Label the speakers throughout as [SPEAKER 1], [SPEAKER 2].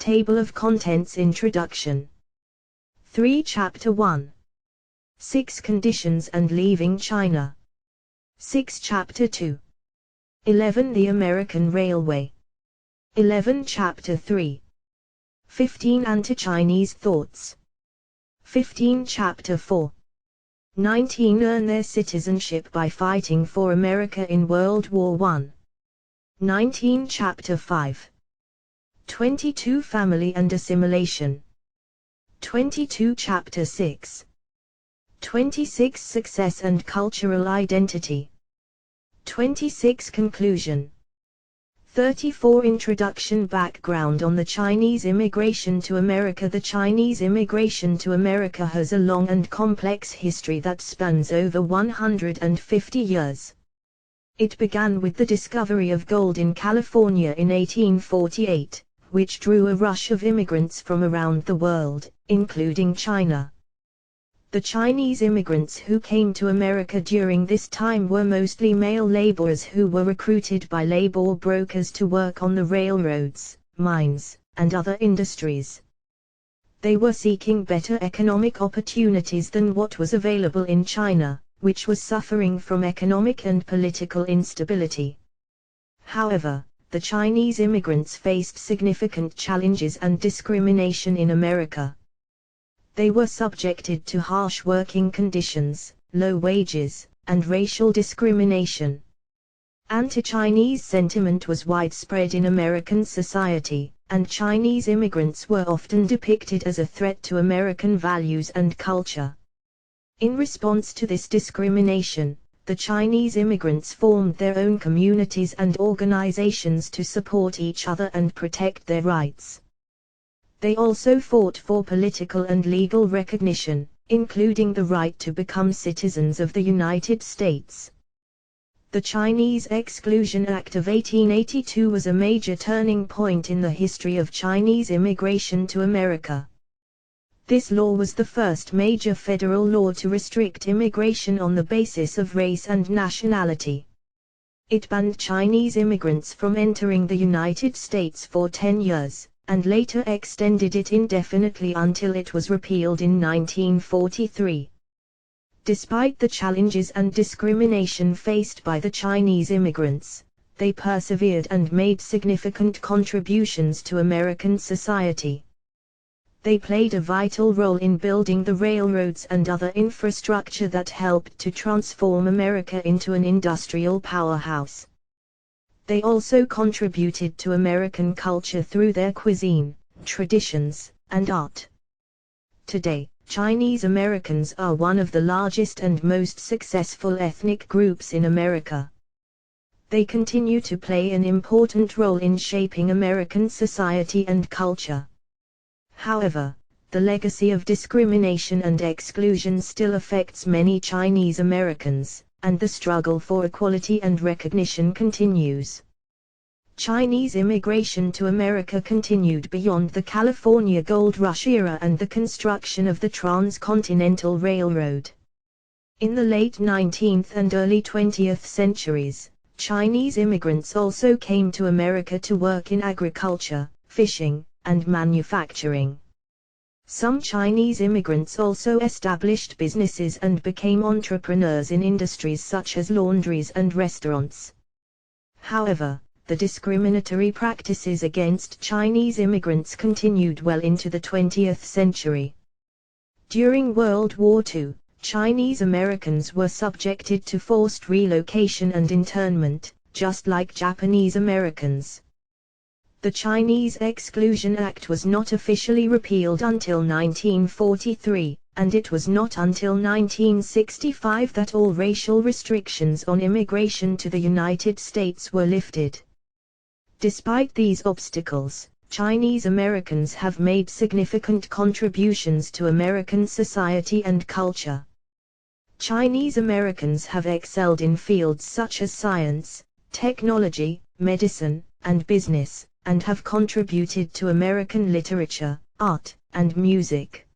[SPEAKER 1] Table of Contents Introduction. 3 Chapter 1. 6 Conditions and Leaving China. 6 Chapter 2. 11 The American Railway. 11 Chapter 3. 15 Anti-Chinese Thoughts. 15 Chapter 4. 19 Earn their citizenship by fighting for America in World War I. 19 Chapter 5. 22 Family and Assimilation. 22 Chapter 6. 26 Success and Cultural Identity. 26 Conclusion. 34 Introduction. Background on the Chinese immigration to America. The Chinese immigration to America has a long and complex history that spans over 150 years. It began with the discovery of gold in California in 1848, which drew a rush of immigrants from around the world, including China. The Chinese immigrants who came to America during this time were mostly male laborers who were recruited by labor brokers to work on the railroads, mines, and other industries. They were seeking better economic opportunities than what was available in China, which was suffering from economic and political instability. However, the Chinese immigrants faced significant challenges and discrimination in America. They were subjected to harsh working conditions, low wages, and racial discrimination. Anti-Chinese sentiment was widespread in American society, and Chinese immigrants were often depicted as a threat to American values and culture. In response to this discrimination, the Chinese immigrants formed their own communities and organizations to support each other and protect their rights. They also fought for political and legal recognition, including the right to become citizens of the United States. The Chinese Exclusion Act of 1882 was a major turning point in the history of Chinese immigration to America. This law was the first major federal law to restrict immigration on the basis of race and nationality. It banned Chinese immigrants from entering the United States for 10 years, and later extended it indefinitely until it was repealed in 1943. Despite the challenges and discrimination faced by the Chinese immigrants, they persevered and made significant contributions to American society. They played a vital role in building the railroads and other infrastructure that helped to transform America into an industrial powerhouse. They also contributed to American culture through their cuisine, traditions, and art. Today, Chinese Americans are one of the largest and most successful ethnic groups in America. They continue to play an important role in shaping American society and culture. However, the legacy of discrimination and exclusion still affects many Chinese Americans, and the struggle for equality and recognition continues. Chinese immigration to America continued beyond the California Gold Rush era and the construction of the Transcontinental Railroad. In the late 19th and early 20th centuries, Chinese immigrants also came to America to work in agriculture, fishing, and manufacturing. Some Chinese immigrants also established businesses and became entrepreneurs in industries such as laundries and restaurants. However, the discriminatory practices against Chinese immigrants continued well into the 20th century. During World War II, Chinese Americans were subjected to forced relocation and internment, just like Japanese Americans. The Chinese Exclusion Act was not officially repealed until 1943, and it was not until 1965 that all racial restrictions on immigration to the United States were lifted. Despite these obstacles, Chinese Americans have made significant contributions to American society and culture. Chinese Americans have excelled in fields such as science, technology, medicine, and business, and have contributed to American literature, art, and music.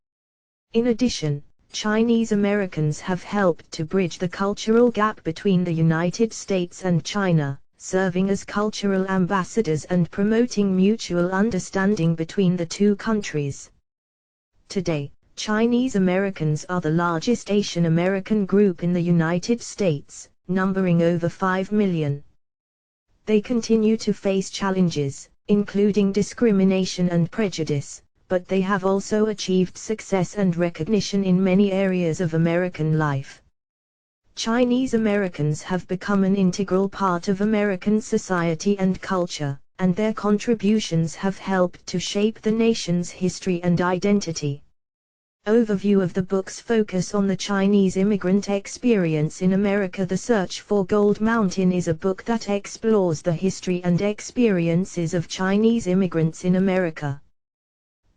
[SPEAKER 1] In addition, Chinese Americans have helped to bridge the cultural gap between the United States and China, serving as cultural ambassadors and promoting mutual understanding between the two countries. Today, Chinese Americans are the largest Asian American group in the United States, numbering over 5 million. They continue to face challenges, including discrimination and prejudice, but they have also achieved success and recognition in many areas of American life. Chinese Americans have become an integral part of American society and culture, and their contributions have helped to shape the nation's history and identity. Overview of the book's focus on the Chinese immigrant experience in America. The Search for Gold Mountain is a book that explores the history and experiences of Chinese immigrants in America.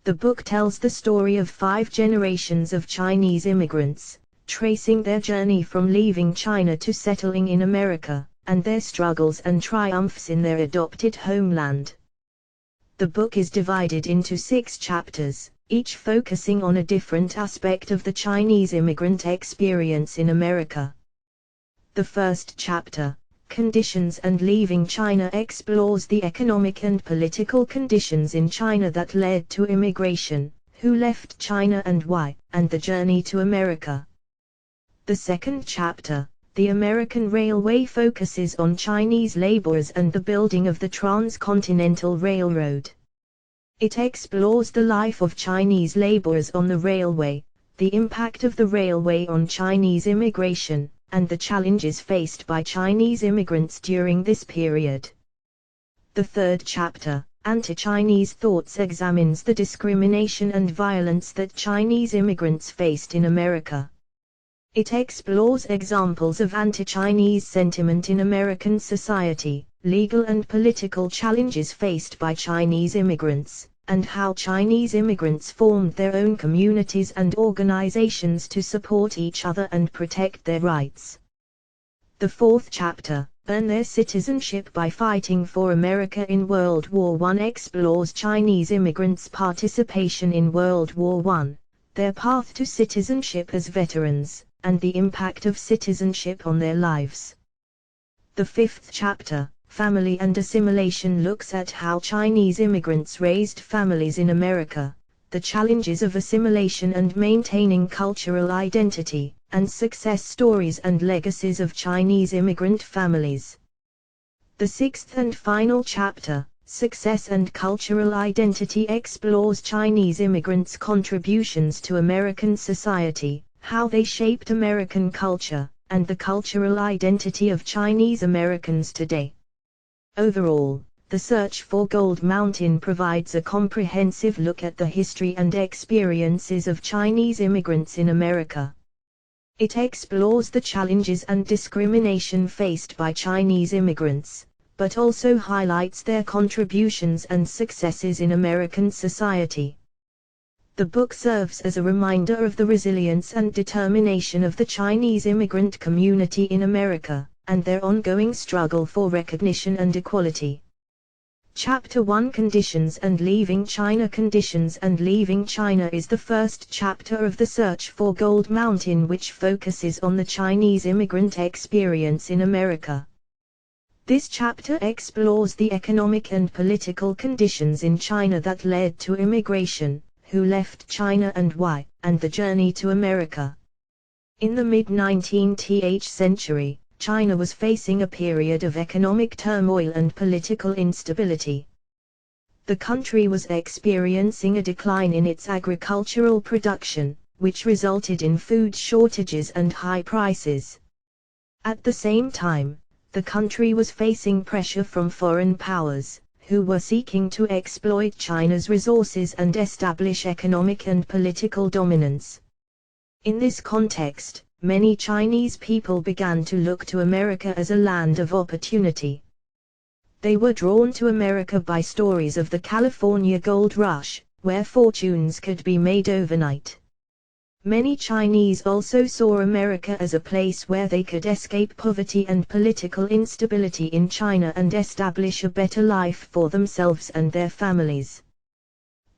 [SPEAKER 1] The book tells the story of 5 generations of Chinese immigrants, tracing their journey from leaving China to settling in America, and their struggles and triumphs in their adopted homeland. The book is divided into 6 chapters, each focusing on a different aspect of the Chinese immigrant experience in America. The first chapter, Conditions and Leaving China, explores the economic and political conditions in China that led to immigration, who left China and why, and the journey to America. The second chapter, The American Railway, focuses on Chinese laborers and the building of the Transcontinental Railroad. It explores the life of Chinese laborers on the railway, the impact of the railway on Chinese immigration, and the challenges faced by Chinese immigrants during this period. The third chapter, Anti-Chinese Thoughts, examines the discrimination and violence that Chinese immigrants faced in America. It explores examples of anti-Chinese sentiment in American society, legal and political challenges faced by Chinese immigrants, and how Chinese immigrants formed their own communities and organizations to support each other and protect their rights. The fourth chapter, Earn Their Citizenship by Fighting for America in World War I, explores Chinese immigrants' participation in World War I, their path to citizenship as veterans, and the impact of citizenship on their lives. The fifth chapter, Family and Assimilation, looks at how Chinese immigrants raised families in America, the challenges of assimilation and maintaining cultural identity, and success stories and legacies of Chinese immigrant families. The sixth and final chapter, Success and Cultural Identity, explores Chinese immigrants' contributions to American society, how they shaped American culture, and the cultural identity of Chinese Americans today. Overall, The Search for Gold Mountain provides a comprehensive look at the history and experiences of Chinese immigrants in America. It explores the challenges and discrimination faced by Chinese immigrants, but also highlights their contributions and successes in American society. The book serves as a reminder of the resilience and determination of the Chinese immigrant community in America, and their ongoing struggle for recognition and equality. Chapter 1, Conditions and Leaving China. Conditions and Leaving China is the first chapter of The Search for Gold Mountain, which focuses on the Chinese immigrant experience in America. This chapter explores the economic and political conditions in China that led to immigration, who left China and why, and the journey to America. In the mid-19th century, China was facing a period of economic turmoil and political instability. The country was experiencing a decline in its agricultural production, which resulted in food shortages and high prices. At the same time, the country was facing pressure from foreign powers, who were seeking to exploit China's resources and establish economic and political dominance. In this context, many Chinese people began to look to America as a land of opportunity. They were drawn to America by stories of the California gold rush, where fortunes could be made overnight. Many Chinese also saw America as a place where they could escape poverty and political instability in China and establish a better life for themselves and their families.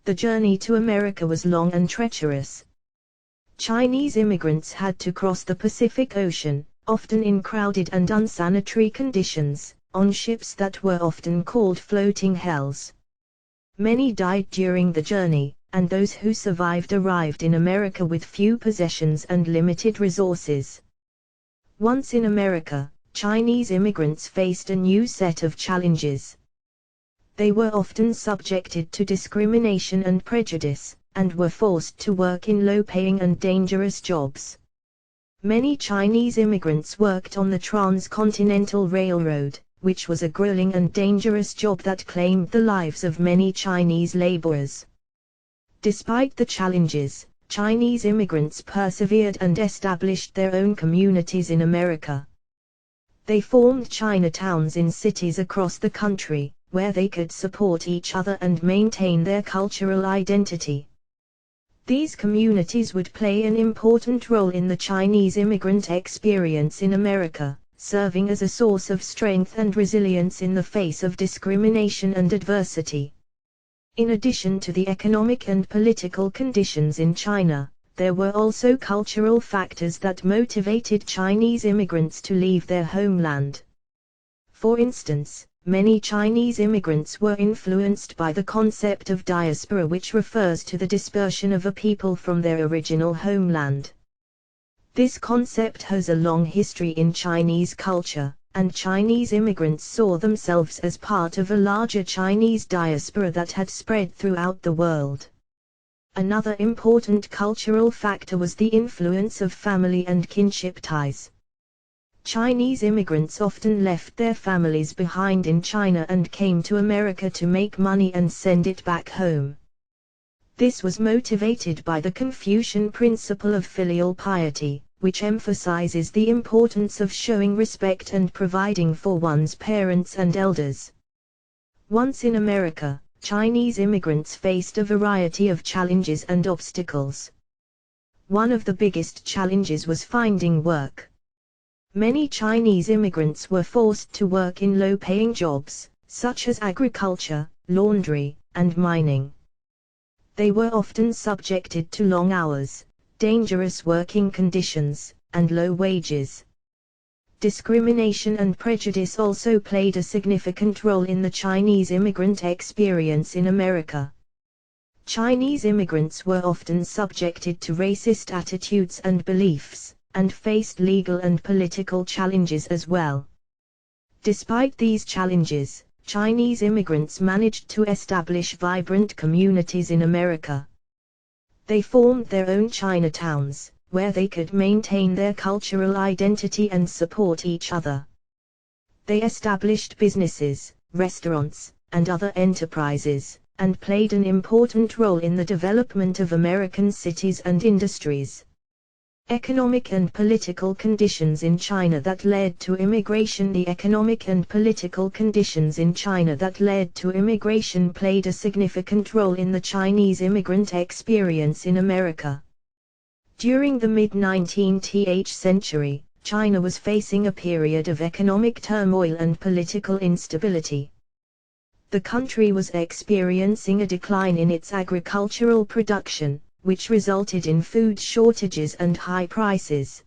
[SPEAKER 1] The journey to America was long and treacherous. Chinese immigrants had to cross the Pacific Ocean, often in crowded and unsanitary conditions, on ships that were often called floating hells. Many died during the journey, and those who survived arrived in America with few possessions and limited resources. Once in America, Chinese immigrants faced a new set of challenges. They were often subjected to discrimination and prejudice, and were forced to work in low-paying and dangerous jobs. Many Chinese immigrants worked on the Transcontinental Railroad, which was a grueling and dangerous job that claimed the lives of many Chinese laborers. Despite the challenges, Chinese immigrants persevered and established their own communities in America. They formed Chinatowns in cities across the country, where they could support each other and maintain their cultural identity. These communities would play an important role in the Chinese immigrant experience in America, serving as a source of strength and resilience in the face of discrimination and adversity. In addition to the economic and political conditions in China, there were also cultural factors that motivated Chinese immigrants to leave their homeland. For instance, many Chinese immigrants were influenced by the concept of diaspora, which refers to the dispersion of a people from their original homeland. This concept has a long history in Chinese culture, and Chinese immigrants saw themselves as part of a larger Chinese diaspora that had spread throughout the world. Another important cultural factor was the influence of family and kinship ties. Chinese immigrants often left their families behind in China and came to America to make money and send it back home. This was motivated by the Confucian principle of filial piety, which emphasizes the importance of showing respect and providing for one's parents and elders. Once in America, Chinese immigrants faced a variety of challenges and obstacles. One of the biggest challenges was finding work. Many Chinese immigrants were forced to work in low-paying jobs, such as agriculture, laundry, and mining. They were often subjected to long hours, dangerous working conditions, and low wages. Discrimination and prejudice also played a significant role in the Chinese immigrant experience in America. Chinese immigrants were often subjected to racist attitudes and beliefs, and faced legal and political challenges as well. Despite these challenges, Chinese immigrants managed to establish vibrant communities in America. They formed their own Chinatowns, where they could maintain their cultural identity and support each other. They established businesses, restaurants, and other enterprises, and played an important role in the development of American cities and industries. Economic and political conditions in China that led to immigration. The economic and political conditions in China that led to immigration played a significant role in the Chinese immigrant experience in America. During the mid-19th century, China was facing a period of economic turmoil and political instability. The country was experiencing a decline in its agricultural production, which resulted in food shortages and high prices.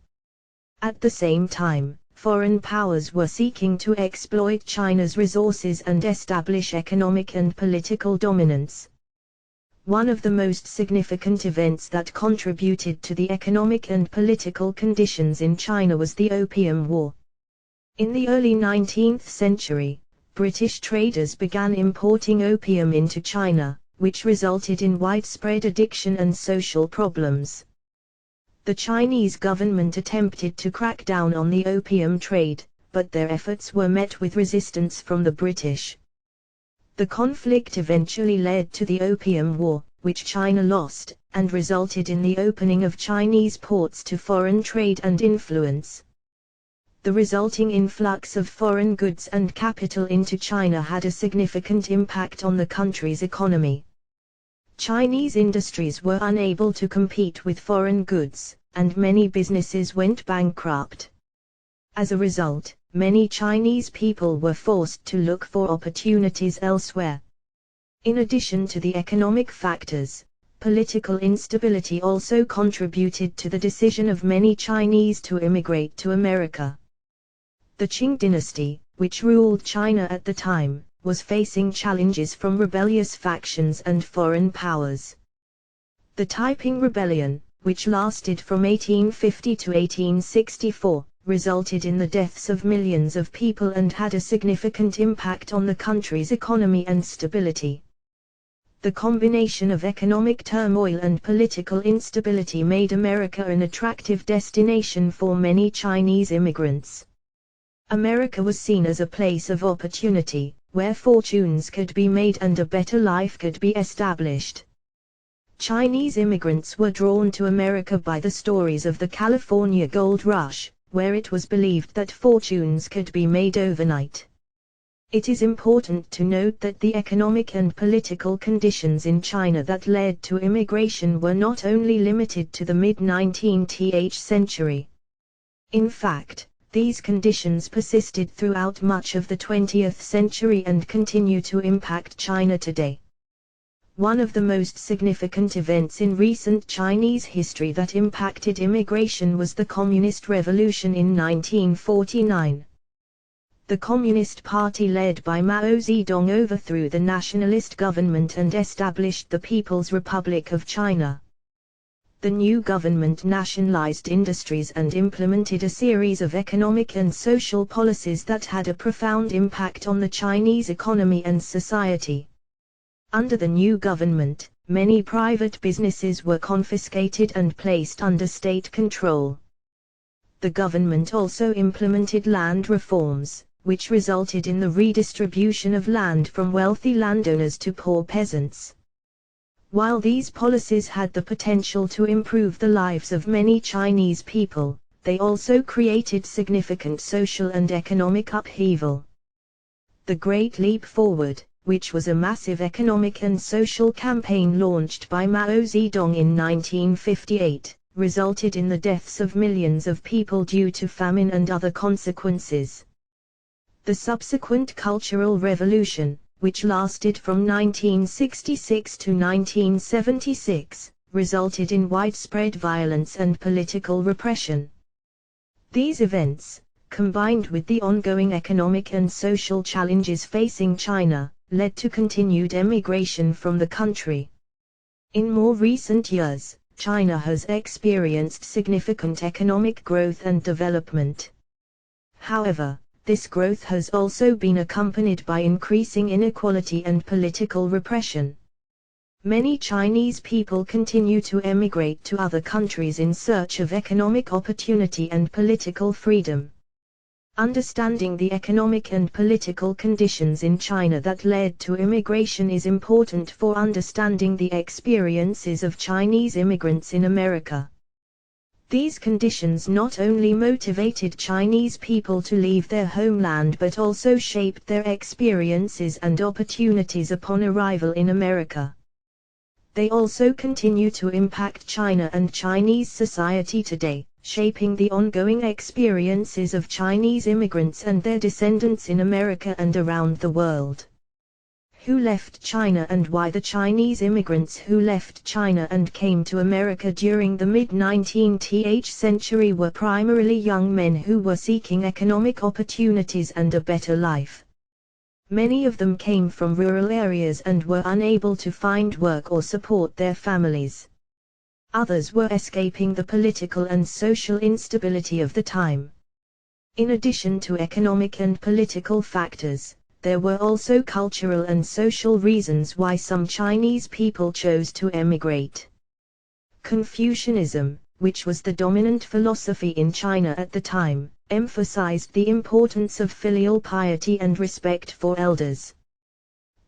[SPEAKER 1] At the same time, foreign powers were seeking to exploit China's resources and establish economic and political dominance. One of the most significant events that contributed to the economic and political conditions in China was the Opium War. In the early 19th century, British traders began importing opium into China, which resulted in widespread addiction and social problems. The Chinese government attempted to crack down on the opium trade, but their efforts were met with resistance from the British. The conflict eventually led to the Opium War, which China lost, and resulted in the opening of Chinese ports to foreign trade and influence. The resulting influx of foreign goods and capital into China had a significant impact on the country's economy. Chinese industries were unable to compete with foreign goods, and many businesses went bankrupt. As a result, many Chinese people were forced to look for opportunities elsewhere. In addition to the economic factors, political instability also contributed to the decision of many Chinese to immigrate to America. The Qing dynasty, which ruled China at the time, was facing challenges from rebellious factions and foreign powers. The Taiping Rebellion, which lasted from 1850 to 1864, resulted in the deaths of millions of people and had a significant impact on the country's economy and stability. The combination of economic turmoil and political instability made America an attractive destination for many Chinese immigrants. America was seen as a place of opportunity, where fortunes could be made and a better life could be established. Chinese immigrants were drawn to America by the stories of the California Gold Rush, where it was believed that fortunes could be made overnight. It is important to note that the economic and political conditions in China that led to immigration were not only limited to the mid-19th century. In fact, these conditions persisted throughout much of the 20th century and continue to impact China today. One of the most significant events in recent Chinese history that impacted immigration was the Communist Revolution in 1949. The Communist Party led by Mao Zedong overthrew the nationalist government and established the People's Republic of China. The new government nationalized industries and implemented a series of economic and social policies that had a profound impact on the Chinese economy and society. Under the new government, many private businesses were confiscated and placed under state control. The government also implemented land reforms, which resulted in the redistribution of land from wealthy landowners to poor peasants. While these policies had the potential to improve the lives of many Chinese people, they also created significant social and economic upheaval. The Great Leap Forward, which was a massive economic and social campaign launched by Mao Zedong in 1958, resulted in the deaths of millions of people due to famine and other consequences. The subsequent Cultural Revolution, which lasted from 1966 to 1976, resulted in widespread violence and political repression. These events, combined with the ongoing economic and social challenges facing China, led to continued emigration from the country. In more recent years, China has experienced significant economic growth and development. However, this growth has also been accompanied by increasing inequality and political repression. Many Chinese people continue to emigrate to other countries in search of economic opportunity and political freedom. Understanding the economic and political conditions in China that led to immigration is important for understanding the experiences of Chinese immigrants in America. These conditions not only motivated Chinese people to leave their homeland but also shaped their experiences and opportunities upon arrival in America. They also continue to impact China and Chinese society today, shaping the ongoing experiences of Chinese immigrants and their descendants in America and around the world. Who left China and why? The Chinese immigrants who left China and came to America during the mid-19th century were primarily young men who were seeking economic opportunities and a better life. Many of them came from rural areas and were unable to find work or support their families. Others were escaping the political and social instability of the time. In addition to economic and political factors, there were also cultural and social reasons why some Chinese people chose to emigrate. Confucianism, which was the dominant philosophy in China at the time, emphasized the importance of filial piety and respect for elders.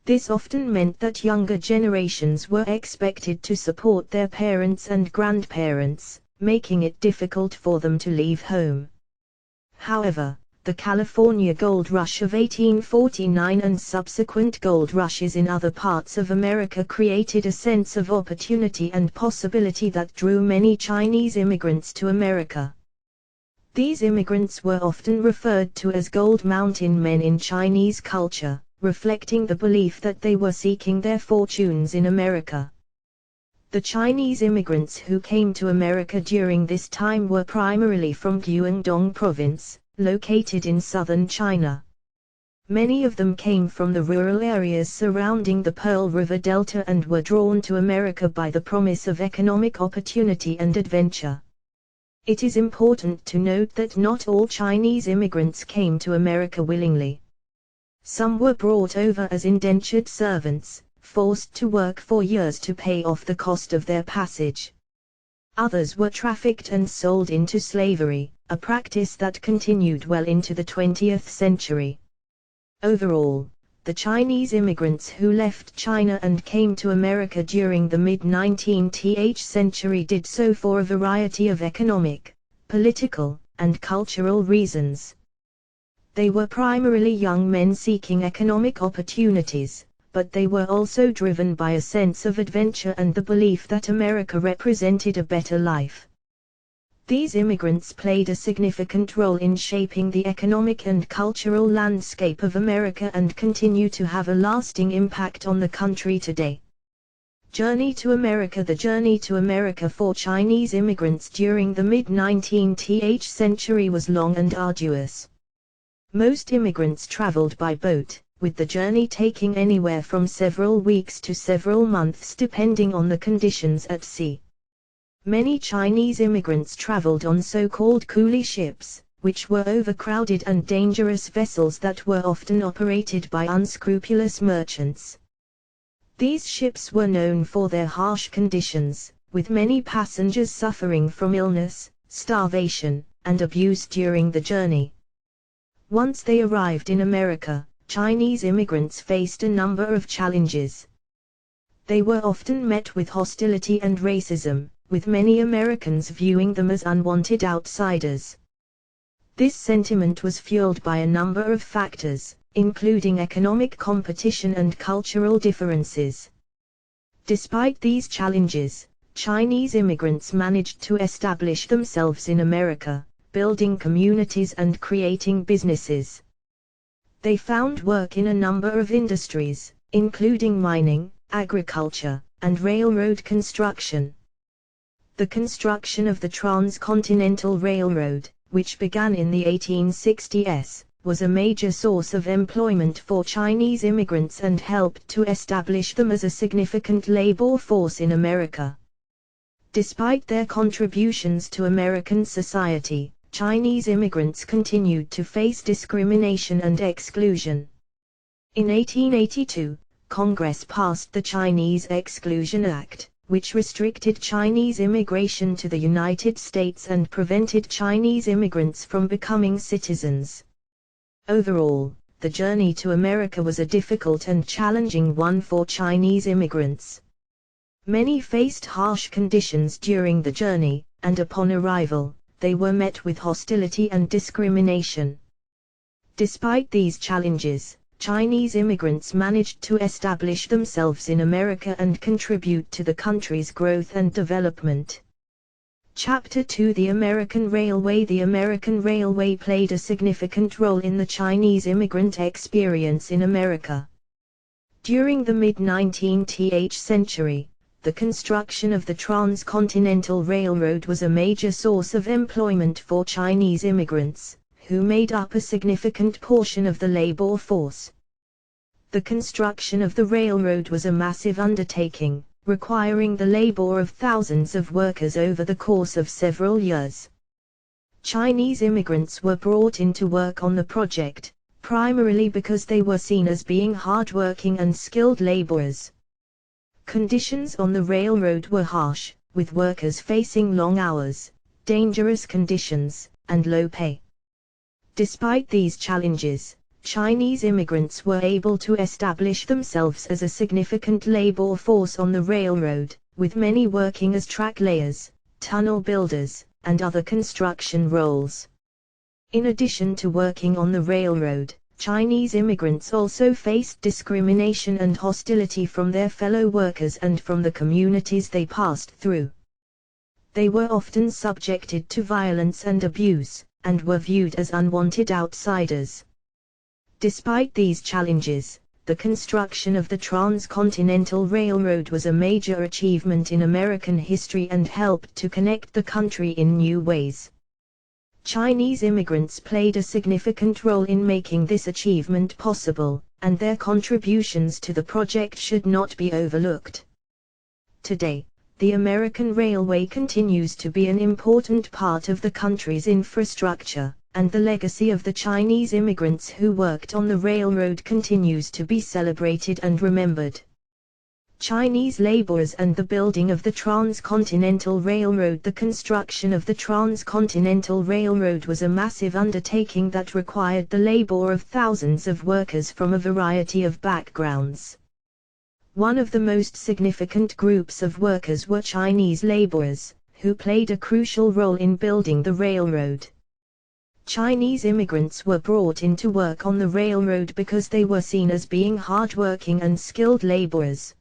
[SPEAKER 1] This often meant that younger generations were expected to support their parents and grandparents, making it difficult for them to leave home. However, the California Gold Rush of 1849 and subsequent gold rushes in other parts of America created a sense of opportunity and possibility that drew many Chinese immigrants to America. These immigrants were often referred to as Gold Mountain Men in Chinese culture, reflecting the belief that they were seeking their fortunes in America. The Chinese immigrants who came to America during this time were primarily from Guangdong Province, located in southern China. Many of them came from the rural areas surrounding the Pearl River Delta and were drawn to America by the promise of economic opportunity and adventure. It is important to note that not all Chinese immigrants came to America willingly. Some were brought over as indentured servants, forced to work for years to pay off the cost of their passage. Others were trafficked and sold into slavery, a practice that continued well into the 20th century. Overall, the Chinese immigrants who left China and came to America during the mid-19th century did so for a variety of economic, political, and cultural reasons. They were primarily young men seeking economic opportunities, but they were also driven by a sense of adventure and the belief that America represented a better life. These immigrants played a significant role in shaping the economic and cultural landscape of America and continue to have a lasting impact on the country today. Journey to America. The journey to America for Chinese immigrants during the mid-19th century was long and arduous. Most immigrants traveled by boat, with the journey taking anywhere from several weeks to several months depending on the conditions at sea. Many Chinese immigrants traveled on so-called coolie ships, which were overcrowded and dangerous vessels that were often operated by unscrupulous merchants. These ships were known for their harsh conditions, with many passengers suffering from illness, starvation, and abuse during the journey. Once they arrived in America, Chinese immigrants faced a number of challenges. They were often met with hostility and racism, with many Americans viewing them as unwanted outsiders. This sentiment was fueled by a number of factors, including economic competition and cultural differences. Despite these challenges, Chinese immigrants managed to establish themselves in America, building communities and creating businesses. They found work in a number of industries, including mining, agriculture, and railroad construction. The construction of the Transcontinental Railroad, which began in the 1860s, was a major source of employment for Chinese immigrants and helped to establish them as a significant labor force in America. Despite their contributions to American society, Chinese immigrants continued to face discrimination and exclusion. In 1882, Congress passed the Chinese Exclusion Act, which restricted Chinese immigration to the United States and prevented Chinese immigrants from becoming citizens. Overall, the journey to America was a difficult and challenging one for Chinese immigrants. Many faced harsh conditions during the journey, and upon arrival, they were met with hostility and discrimination. Despite these challenges, Chinese immigrants managed to establish themselves in America and contribute to the country's growth and development. Chapter 2: The American Railway. The American Railway played a significant role in the Chinese immigrant experience in America. During the mid-19th century, the construction of the Transcontinental Railroad was a major source of employment for Chinese immigrants, who made up a significant portion of the labor force. The construction of the railroad was a massive undertaking, requiring the labor of thousands of workers over the course of several years. Chinese immigrants were brought in to work on the project, primarily because they were seen as being hardworking and skilled laborers. Conditions on the railroad were harsh, with workers facing long hours, dangerous conditions, and low pay. Despite these challenges, Chinese immigrants were able to establish themselves as a significant labor force on the railroad, with many working as track layers, tunnel builders, and other construction roles. In addition to working on the railroad, Chinese immigrants also faced discrimination and hostility from their fellow workers and from the communities they passed through. They were often subjected to violence and abuse, and were viewed as unwanted outsiders. Despite these challenges, the construction of the Transcontinental Railroad was a major achievement in American history and helped to connect the country in new ways. Chinese immigrants played a significant role in making this achievement possible, and their contributions to the project should not be overlooked. Today, the American railway continues to be an important part of the country's infrastructure, and the legacy of the Chinese immigrants who worked on the railroad continues to be celebrated and remembered. Chinese laborers and the building of the Transcontinental Railroad. The construction of the Transcontinental Railroad was a massive undertaking that required the labor of thousands of workers from a variety of backgrounds. One of the most significant groups of workers were Chinese laborers, who played a crucial role in building the railroad. Chinese immigrants were brought in to work on the railroad because they were seen as being hardworking and skilled laborers.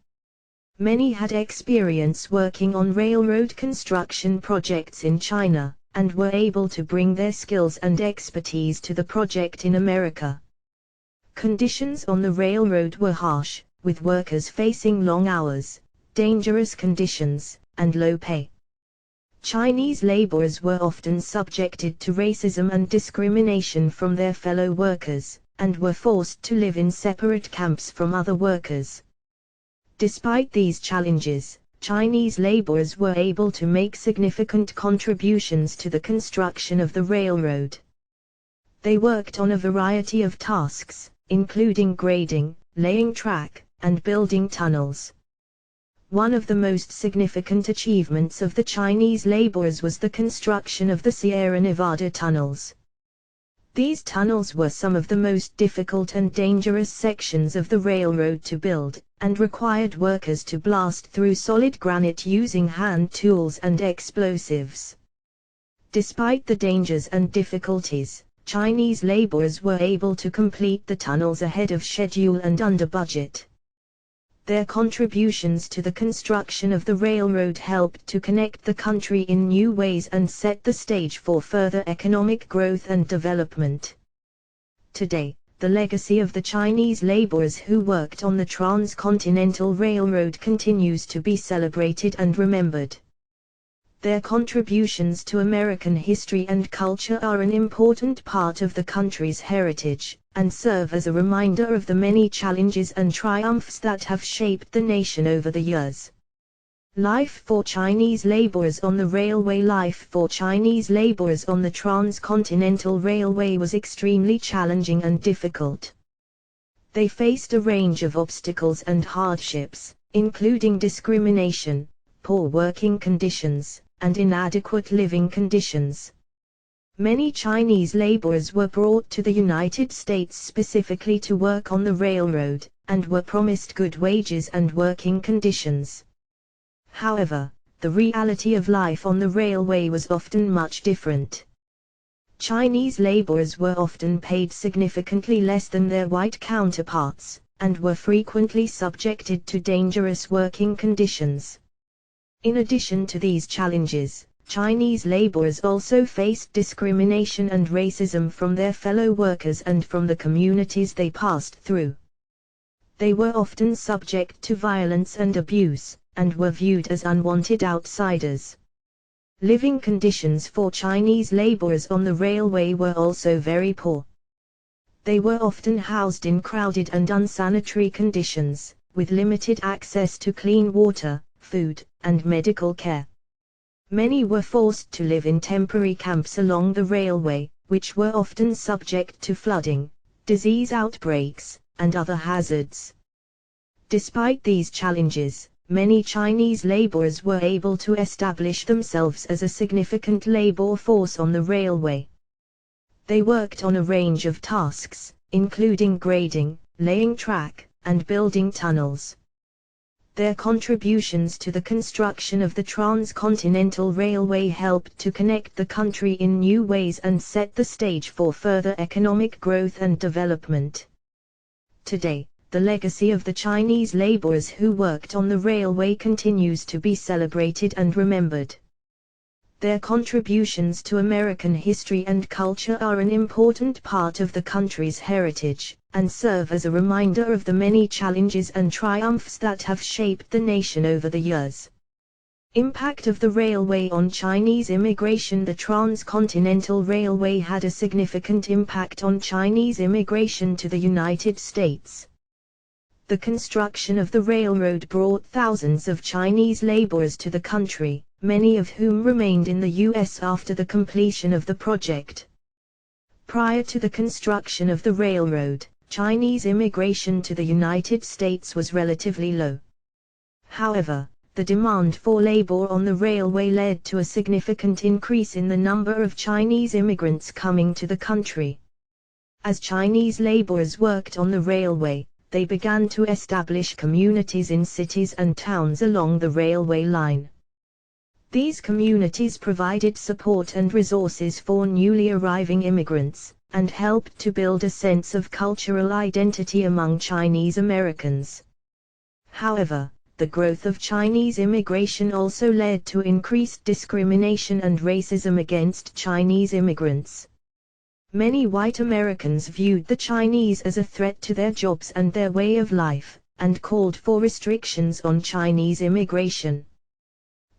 [SPEAKER 1] Many had experience working on railroad construction projects in China, and were able to bring their skills and expertise to the project in America. Conditions on the railroad were harsh, with workers facing long hours, dangerous conditions, and low pay. Chinese laborers were often subjected to racism and discrimination from their fellow workers, and were forced to live in separate camps from other workers. Despite these challenges, Chinese laborers were able to make significant contributions to the construction of the railroad. They worked on a variety of tasks, including grading, laying track, and building tunnels. One of the most significant achievements of the Chinese laborers was the construction of the Sierra Nevada tunnels. These tunnels were some of the most difficult and dangerous sections of the railroad to build, and required workers to blast through solid granite using hand tools and explosives. Despite the dangers and difficulties, Chinese laborers were able to complete the tunnels ahead of schedule and under budget. Their contributions to the construction of the railroad helped to connect the country in new ways and set the stage for further economic growth and development. Today, the legacy of the Chinese laborers who worked on the Transcontinental Railroad continues to be celebrated and remembered. Their contributions to American history and culture are an important part of the country's heritage, and serve as a reminder of the many challenges and triumphs that have shaped the nation over the years. Life for Chinese laborers on the railway. Life for Chinese laborers on the Transcontinental Railway was extremely challenging and difficult. They faced a range of obstacles and hardships, including discrimination, poor working conditions, and inadequate living conditions. Many Chinese laborers were brought to the United States specifically to work on the railroad, and were promised good wages and working conditions. However, the reality of life on the railway was often much different. Chinese laborers were often paid significantly less than their white counterparts, and were frequently subjected to dangerous working conditions. In addition to these challenges, Chinese laborers also faced discrimination and racism from their fellow workers and from the communities they passed through. They were often subject to violence and abuse, and were viewed as unwanted outsiders. Living conditions for Chinese laborers on the railway were also very poor. They were often housed in crowded and unsanitary conditions, with limited access to clean water, food, and medical care. Many were forced to live in temporary camps along the railway, which were often subject to flooding, disease outbreaks, and other hazards. Despite these challenges, many Chinese laborers were able to establish themselves as a significant labor force on the railway. They worked on a range of tasks, including grading, laying track, and building tunnels. Their contributions to the construction of the Transcontinental Railway helped to connect the country in new ways and set the stage for further economic growth and development. Today, the legacy of the Chinese laborers who worked on the railway continues to be celebrated and remembered. Their contributions to American history and culture are an important part of the country's heritage, and serve as a reminder of the many challenges and triumphs that have shaped the nation over the years. Impact of the railway on Chinese immigration. The Transcontinental Railway had a significant impact on Chinese immigration to the United States. The construction of the railroad brought thousands of Chinese laborers to the country, many of whom remained in the U.S. after the completion of the project. Prior to the construction of the railroad, Chinese immigration to the United States was relatively low. However, the demand for labor on the railway led to a significant increase in the number of Chinese immigrants coming to the country. As Chinese laborers worked on the railway, they began to establish communities in cities and towns along the railway line. These communities provided support and resources for newly arriving immigrants, and helped to build a sense of cultural identity among Chinese Americans. However, the growth of Chinese immigration also led to increased discrimination and racism against Chinese immigrants. Many white Americans viewed the Chinese as a threat to their jobs and their way of life, and called for restrictions on Chinese immigration.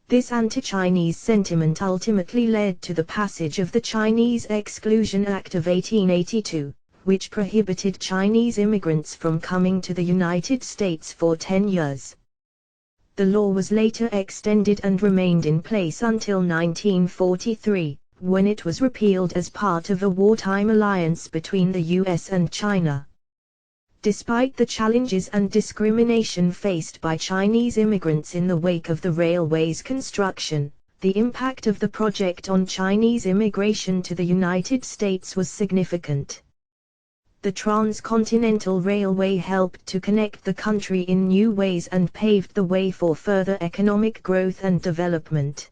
[SPEAKER 1] This anti-Chinese sentiment ultimately led to the passage of the Chinese Exclusion Act of 1882, which prohibited Chinese immigrants from coming to the United States for 10 years. The law was later extended and remained in place until 1943, when it was repealed as part of a wartime alliance between the US and China. Despite the challenges and discrimination faced by Chinese immigrants in the wake of the railway's construction, the impact of the project on Chinese immigration to the United States was significant. The Transcontinental Railway helped to connect the country in new ways and paved the way for further economic growth and development.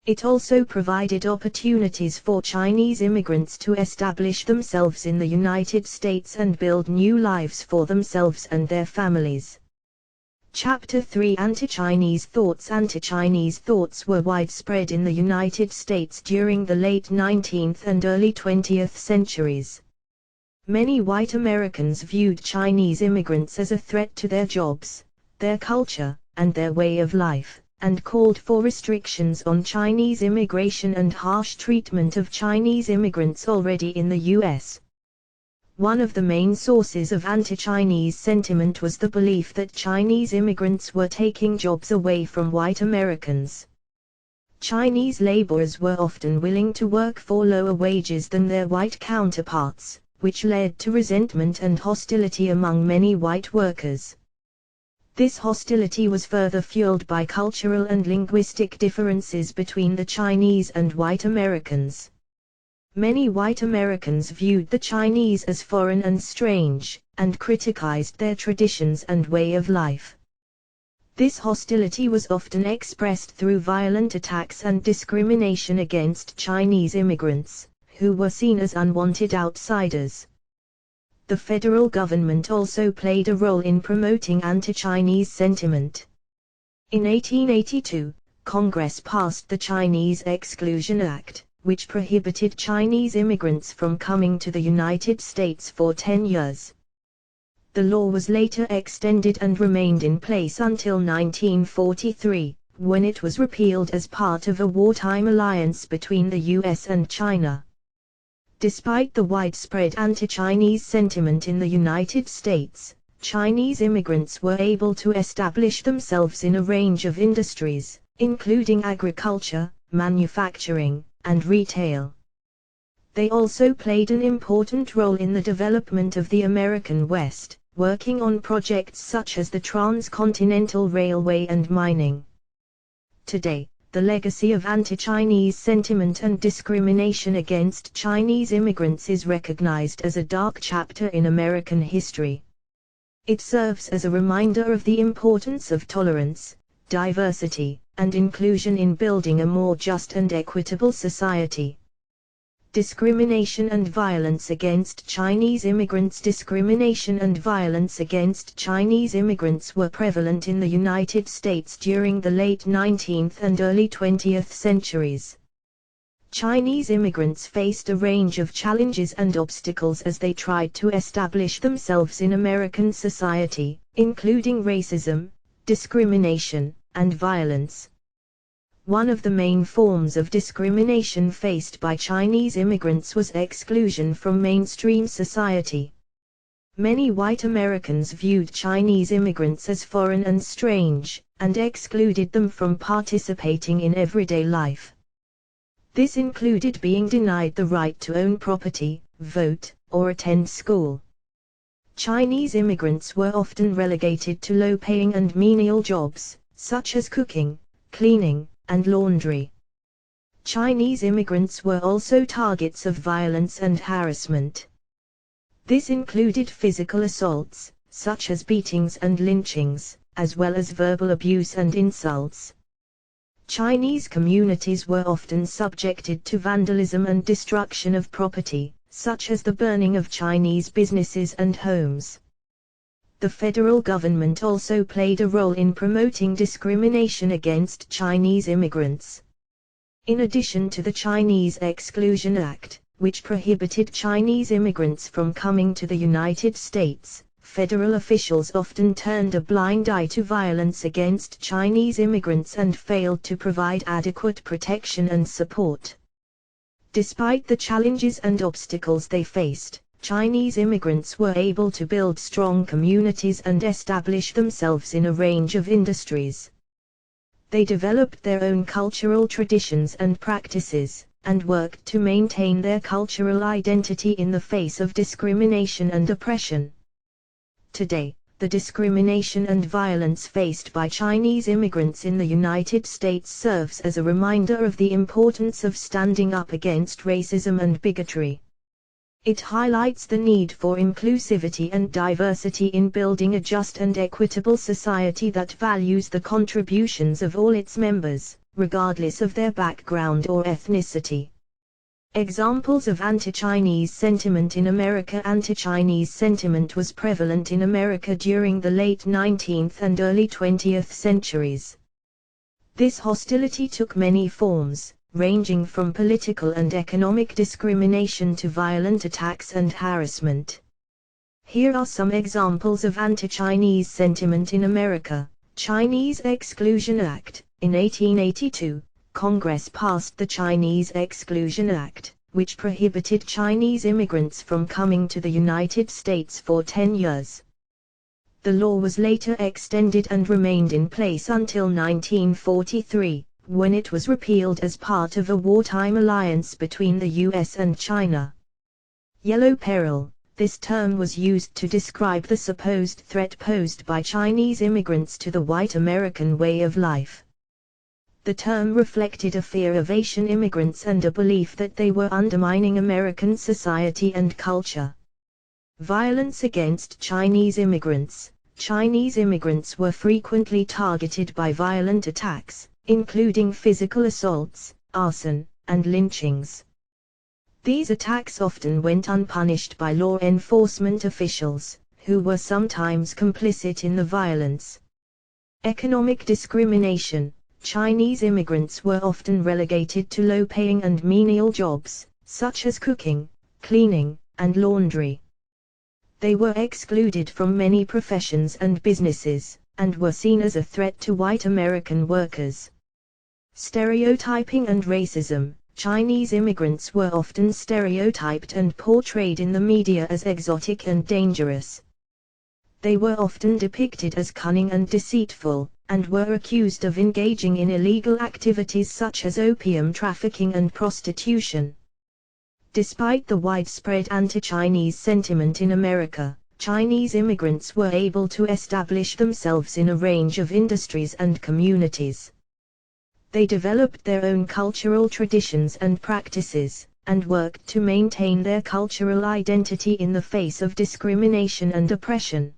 [SPEAKER 1] It also provided opportunities for Chinese immigrants to establish themselves in the United States and build new lives for themselves and their families. Chapter 3: Anti-Chinese Thoughts. Anti-Chinese thoughts were widespread in the United States during the late 19th and early 20th centuries. Many white Americans viewed Chinese immigrants as a threat to their jobs, their culture, and their way of life, and called for restrictions on Chinese immigration and harsh treatment of Chinese immigrants already in the U.S. One of the main sources of anti-Chinese sentiment was the belief that Chinese immigrants were taking jobs away from white Americans. Chinese laborers were often willing to work for lower wages than their white counterparts, which led to resentment and hostility among many white workers. This hostility was further fueled by cultural and linguistic differences between the Chinese and white Americans. Many white Americans viewed the Chinese as foreign and strange, and criticized their traditions and way of life. This hostility was often expressed through violent attacks and discrimination against Chinese immigrants, who were seen as unwanted outsiders. The federal government also played a role in promoting anti-Chinese sentiment. In 1882, Congress passed the Chinese Exclusion Act, which prohibited Chinese immigrants from coming to the United States for 10 years. The law was later extended and remained in place until 1943, when it was repealed as part of a wartime alliance between the US and China. Despite the widespread anti-Chinese sentiment in the United States, Chinese immigrants were able to establish themselves in a range of industries, including agriculture, manufacturing, and retail. They also played an important role in the development of the American West, working on projects such as the Transcontinental Railway and mining. Today, the legacy of anti-Chinese sentiment and discrimination against Chinese immigrants is recognized as a dark chapter in American history. It serves as a reminder of the importance of tolerance, diversity, and inclusion in building a more just and equitable society. Discrimination and violence against Chinese immigrants. Discrimination and violence against Chinese immigrants were prevalent in the United States during the late 19th and early 20th centuries. Chinese immigrants faced a range of challenges and obstacles as they tried to establish themselves in American society, including racism, discrimination, and violence. One of the main forms of discrimination faced by Chinese immigrants was exclusion from mainstream society. Many white Americans viewed Chinese immigrants as foreign and strange, and excluded them from participating in everyday life. This included being denied the right to own property, vote, or attend school. Chinese immigrants were often relegated to low-paying and menial jobs, such as cooking, cleaning, and laundry. Chinese immigrants were also targets of violence and harassment. This included physical assaults, such as beatings and lynchings, as well as verbal abuse and insults. Chinese communities were often subjected to vandalism and destruction of property, such as the burning of Chinese businesses and homes. The federal government also played a role in promoting discrimination against Chinese immigrants. In addition to the Chinese Exclusion Act, which prohibited Chinese immigrants from coming to the United States, federal officials often turned a blind eye to violence against Chinese immigrants and failed to provide adequate protection and support. Despite the challenges and obstacles they faced, Chinese immigrants were able to build strong communities and establish themselves in a range of industries. They developed their own cultural traditions and practices, and worked to maintain their cultural identity in the face of discrimination and oppression. Today, the discrimination and violence faced by Chinese immigrants in the United States serves as a reminder of the importance of standing up against racism and bigotry. It highlights the need for inclusivity and diversity in building a just and equitable society that values the contributions of all its members, regardless of their background or ethnicity. Examples of anti-Chinese sentiment in America. Anti-Chinese sentiment was prevalent in America during the late 19th and early 20th centuries. This hostility took many forms, ranging from political and economic discrimination to violent attacks and harassment. Here are some examples of anti-Chinese sentiment in America. Chinese Exclusion Act. In 1882, Congress passed the Chinese Exclusion Act, which prohibited Chinese immigrants from coming to the United States for 10 years. The law was later extended and remained in place until 1943, when it was repealed as part of a wartime alliance between the US and China. Yellow peril. This term was used to describe the supposed threat posed by Chinese immigrants to the white American way of life. The term reflected a fear of Asian immigrants and a belief that they were undermining American society and culture. Violence against Chinese immigrants. Chinese immigrants were frequently targeted by violent attacks, including physical assaults, arson, and lynchings. These attacks often went unpunished by law enforcement officials, who were sometimes complicit in the violence. Economic discrimination. Chinese immigrants were often relegated to low-paying and menial jobs, such as cooking, cleaning, and laundry. They were excluded from many professions and businesses, and were seen as a threat to white American workers. Stereotyping and racism. Chinese immigrants were often stereotyped and portrayed in the media as exotic and dangerous. They were often depicted as cunning and deceitful, and were accused of engaging in illegal activities such as opium trafficking and prostitution. Despite the widespread anti-Chinese sentiment in America, Chinese immigrants were able to establish themselves in a range of industries and communities. They developed their own cultural traditions and practices, and worked to maintain their cultural identity in the face of discrimination and oppression.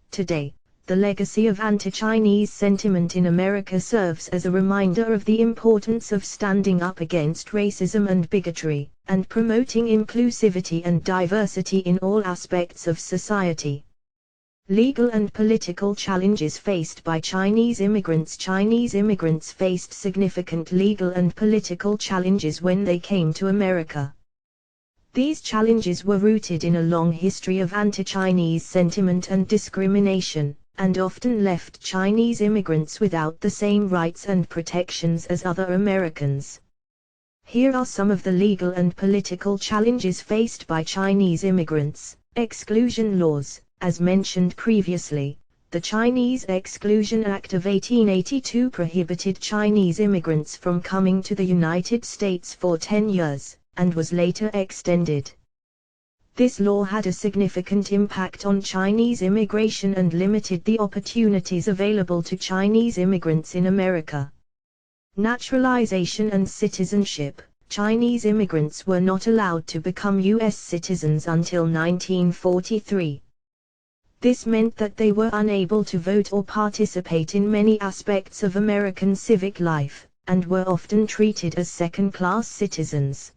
[SPEAKER 1] Today, the legacy of anti-Chinese sentiment in America serves as a reminder of the importance of standing up against racism and bigotry, and promoting inclusivity and diversity in all aspects of society. Legal and political challenges faced by Chinese immigrants. Chinese immigrants faced significant legal and political challenges when they came to America. These challenges were rooted in a long history of anti-Chinese sentiment and discrimination, and often left Chinese immigrants without the same rights and protections as other Americans. Here are some of the legal and political challenges faced by Chinese immigrants. Exclusion laws. As mentioned previously, the Chinese Exclusion Act of 1882 prohibited Chinese immigrants from coming to the United States for 10 years, and was later extended. This law had a significant impact on Chinese immigration and limited the opportunities available to Chinese immigrants in America. Naturalization and citizenship. Chinese immigrants were not allowed to become U.S. citizens until 1943. This meant that they were unable to vote or participate in many aspects of American civic life, and were often treated as second-class citizens.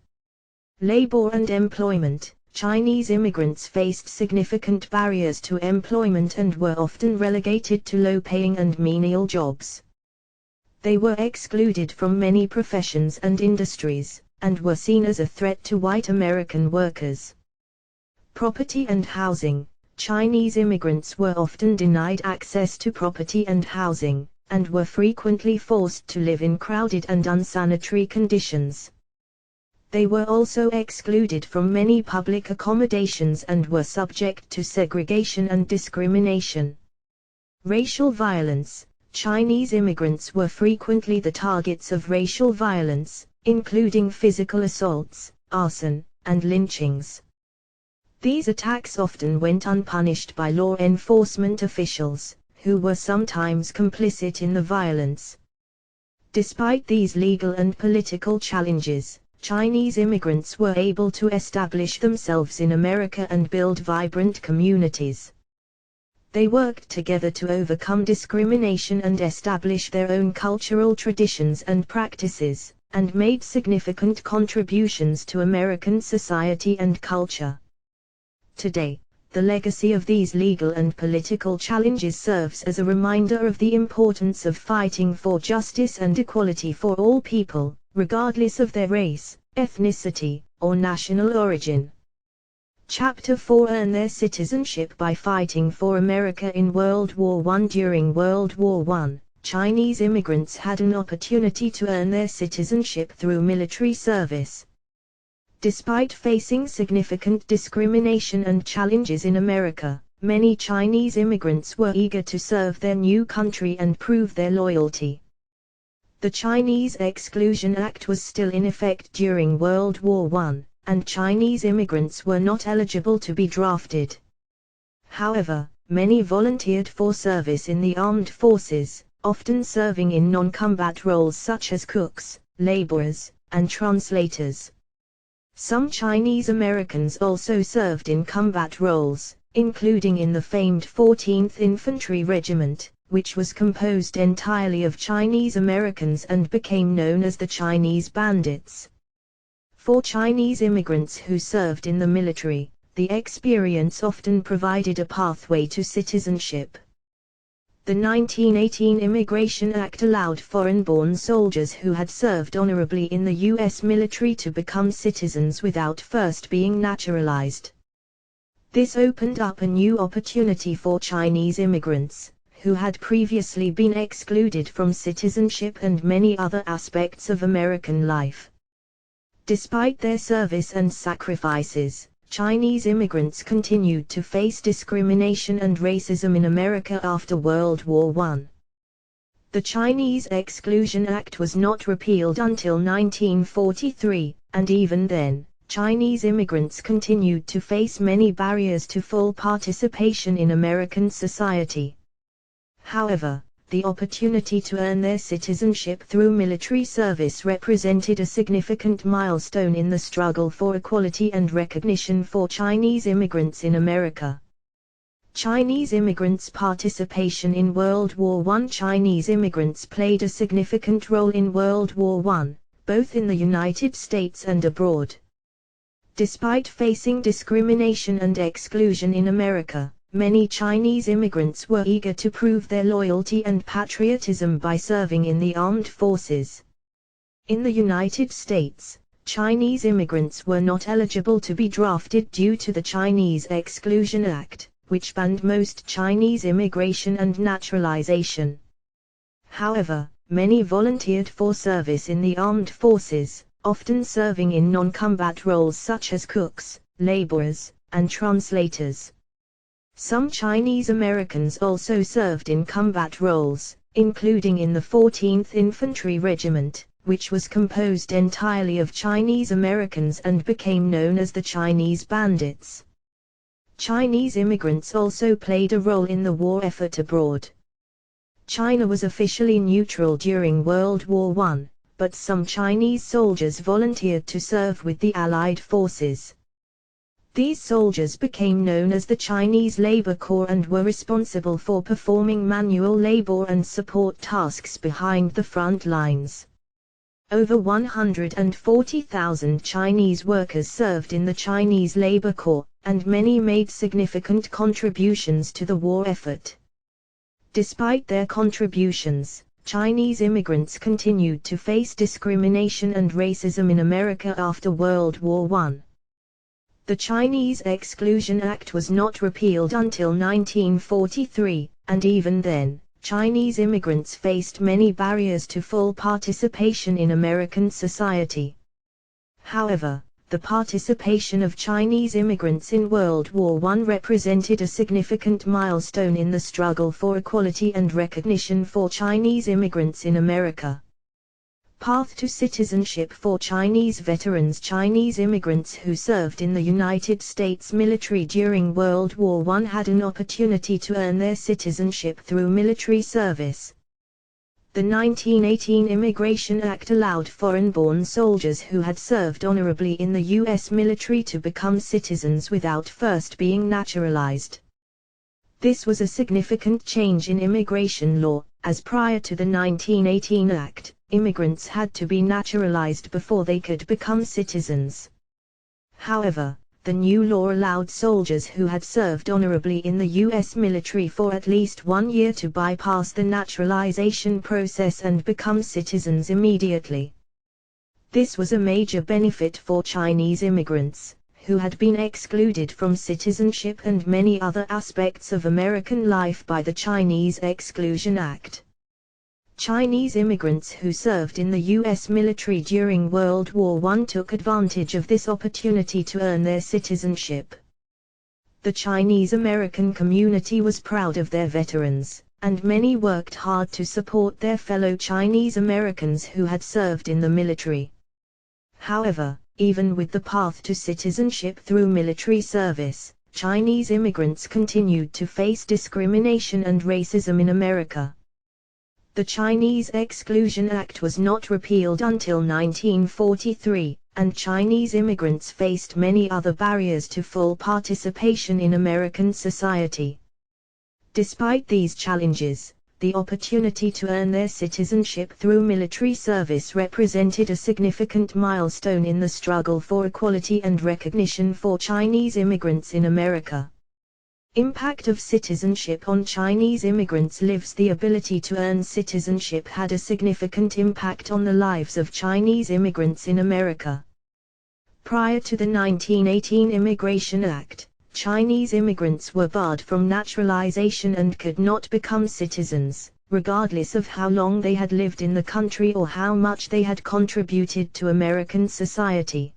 [SPEAKER 1] Labor and employment. Chinese immigrants faced significant barriers to employment and were often relegated to low-paying and menial jobs. They were excluded from many professions and industries, and were seen as a threat to white American workers. Property and housing. Chinese immigrants were often denied access to property and housing, and were frequently forced to live in crowded and unsanitary conditions. They were also excluded from many public accommodations and were subject to segregation and discrimination. Racial violence. Chinese immigrants were frequently the targets of racial violence, including physical assaults, arson, and lynchings. These attacks often went unpunished by law enforcement officials, who were sometimes complicit in the violence. Despite these legal and political challenges, Chinese immigrants were able to establish themselves in America and build vibrant communities. They worked together to overcome discrimination and establish their own cultural traditions and practices, and made significant contributions to American society and culture. Today, the legacy of these legal and political challenges serves as a reminder of the importance of fighting for justice and equality for all people, regardless of their race, ethnicity, or national origin. Chapter 4. Earn their citizenship by fighting for America in World War I. During World War I, Chinese immigrants had an opportunity to earn their citizenship through military service. Despite facing significant discrimination and challenges in America, many Chinese immigrants were eager to serve their new country and prove their loyalty. The Chinese Exclusion Act was still in effect during World War I, and Chinese immigrants were not eligible to be drafted. However, many volunteered for service in the armed forces, often serving in non-combat roles such as cooks, laborers, and translators. Some Chinese Americans also served in combat roles, including in the famed 14th Infantry Regiment, which was composed entirely of Chinese Americans and became known as the Chinese Bandits. For Chinese immigrants who served in the military, the experience often provided a pathway to citizenship. The 1918 Immigration Act allowed foreign-born soldiers who had served honorably in the U.S. military to become citizens without first being naturalized. This opened up a new opportunity for Chinese immigrants, who had previously been excluded from citizenship and many other aspects of American life. Despite their service and sacrifices, Chinese immigrants continued to face discrimination and racism in America after World War I. The Chinese Exclusion Act was not repealed until 1943, and even then, Chinese immigrants continued to face many barriers to full participation in American society. However, the opportunity to earn their citizenship through military service represented a significant milestone in the struggle for equality and recognition for Chinese immigrants in America. Chinese immigrants' participation in World War I. Chinese immigrants played a significant role in World War I, both in the United States and abroad. Despite facing discrimination and exclusion in America, many Chinese immigrants were eager to prove their loyalty and patriotism by serving in the armed forces. In the United States, Chinese immigrants were not eligible to be drafted due to the Chinese Exclusion Act, which banned most Chinese immigration and naturalization. However, many volunteered for service in the armed forces, often serving in non-combat roles such as cooks, laborers, and translators. Some Chinese Americans also served in combat roles, including in the 14th Infantry Regiment, which was composed entirely of Chinese Americans and became known as the Chinese Bandits. Chinese immigrants also played a role in the war effort abroad. China was officially neutral during World War I, but some Chinese soldiers volunteered to serve with the Allied forces. These soldiers became known as the Chinese Labor Corps and were responsible for performing manual labor and support tasks behind the front lines. Over 140,000 Chinese workers served in the Chinese Labor Corps, and many made significant contributions to the war effort. Despite their contributions, Chinese immigrants continued to face discrimination and racism in America after World War I. The Chinese Exclusion Act was not repealed until 1943, and even then, Chinese immigrants faced many barriers to full participation in American society. However, the participation of Chinese immigrants in World War I represented a significant milestone in the struggle for equality and recognition for Chinese immigrants in America. Path to citizenship for Chinese veterans. Chinese immigrants who served in the United States military during World War I had an opportunity to earn their citizenship through military service. The 1918 Immigration Act allowed foreign-born soldiers who had served honorably in the U.S. military to become citizens without first being naturalized. This was a significant change in immigration law, as prior to the 1918 Act, immigrants had to be naturalized before they could become citizens. However, the new law allowed soldiers who had served honorably in the U.S. military for at least 1 year to bypass the naturalization process and become citizens immediately. This was a major benefit for Chinese immigrants, who had been excluded from citizenship and many other aspects of American life by the Chinese Exclusion Act. Chinese immigrants who served in the U.S. military during World War I took advantage of this opportunity to earn their citizenship. The Chinese American community was proud of their veterans, and many worked hard to support their fellow Chinese Americans who had served in the military. However, even with the path to citizenship through military service, Chinese immigrants continued to face discrimination and racism in America. The Chinese Exclusion Act was not repealed until 1943, and Chinese immigrants faced many other barriers to full participation in American society. Despite these challenges, the opportunity to earn their citizenship through military service represented a significant milestone in the struggle for equality and recognition for Chinese immigrants in America. Impact of citizenship on Chinese immigrants' lives. The ability to earn citizenship had a significant impact on the lives of Chinese immigrants in America. Prior to the 1918 Immigration Act, Chinese immigrants were barred from naturalization and could not become citizens, regardless of how long they had lived in the country or how much they had contributed to American society.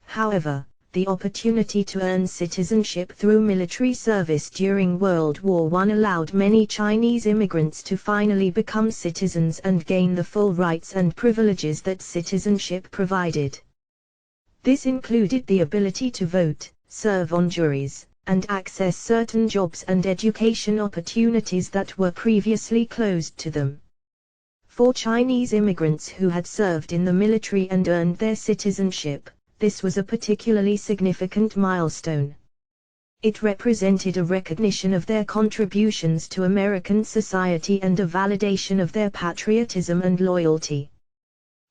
[SPEAKER 1] However, the opportunity to earn citizenship through military service during World War I allowed many Chinese immigrants to finally become citizens and gain the full rights and privileges that citizenship provided. This included the ability to vote, serve on juries, and access certain jobs and education opportunities that were previously closed to them. For Chinese immigrants who had served in the military and earned their citizenship, this was a particularly significant milestone. It represented a recognition of their contributions to American society and a validation of their patriotism and loyalty.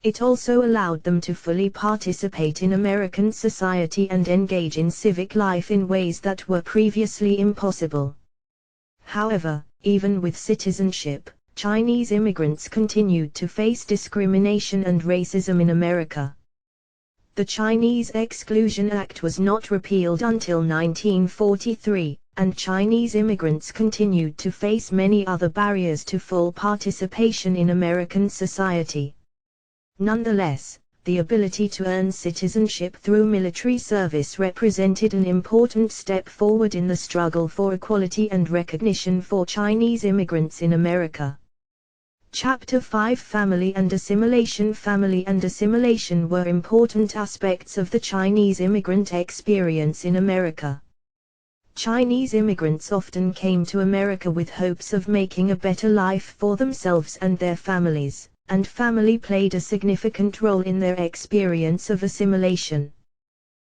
[SPEAKER 1] It also allowed them to fully participate in American society and engage in civic life in ways that were previously impossible. However, even with citizenship, Chinese immigrants continued to face discrimination and racism in America. The Chinese Exclusion Act was not repealed until 1943, and Chinese immigrants continued to face many other barriers to full participation in American society. Nonetheless, the ability to earn citizenship through military service represented an important step forward in the struggle for equality and recognition for Chinese immigrants in America. Chapter 5 Family and Assimilation. Family and assimilation were important aspects of the Chinese immigrant experience in America. Chinese immigrants often came to America with hopes of making a better life for themselves and their families, and family played a significant role in their experience of assimilation.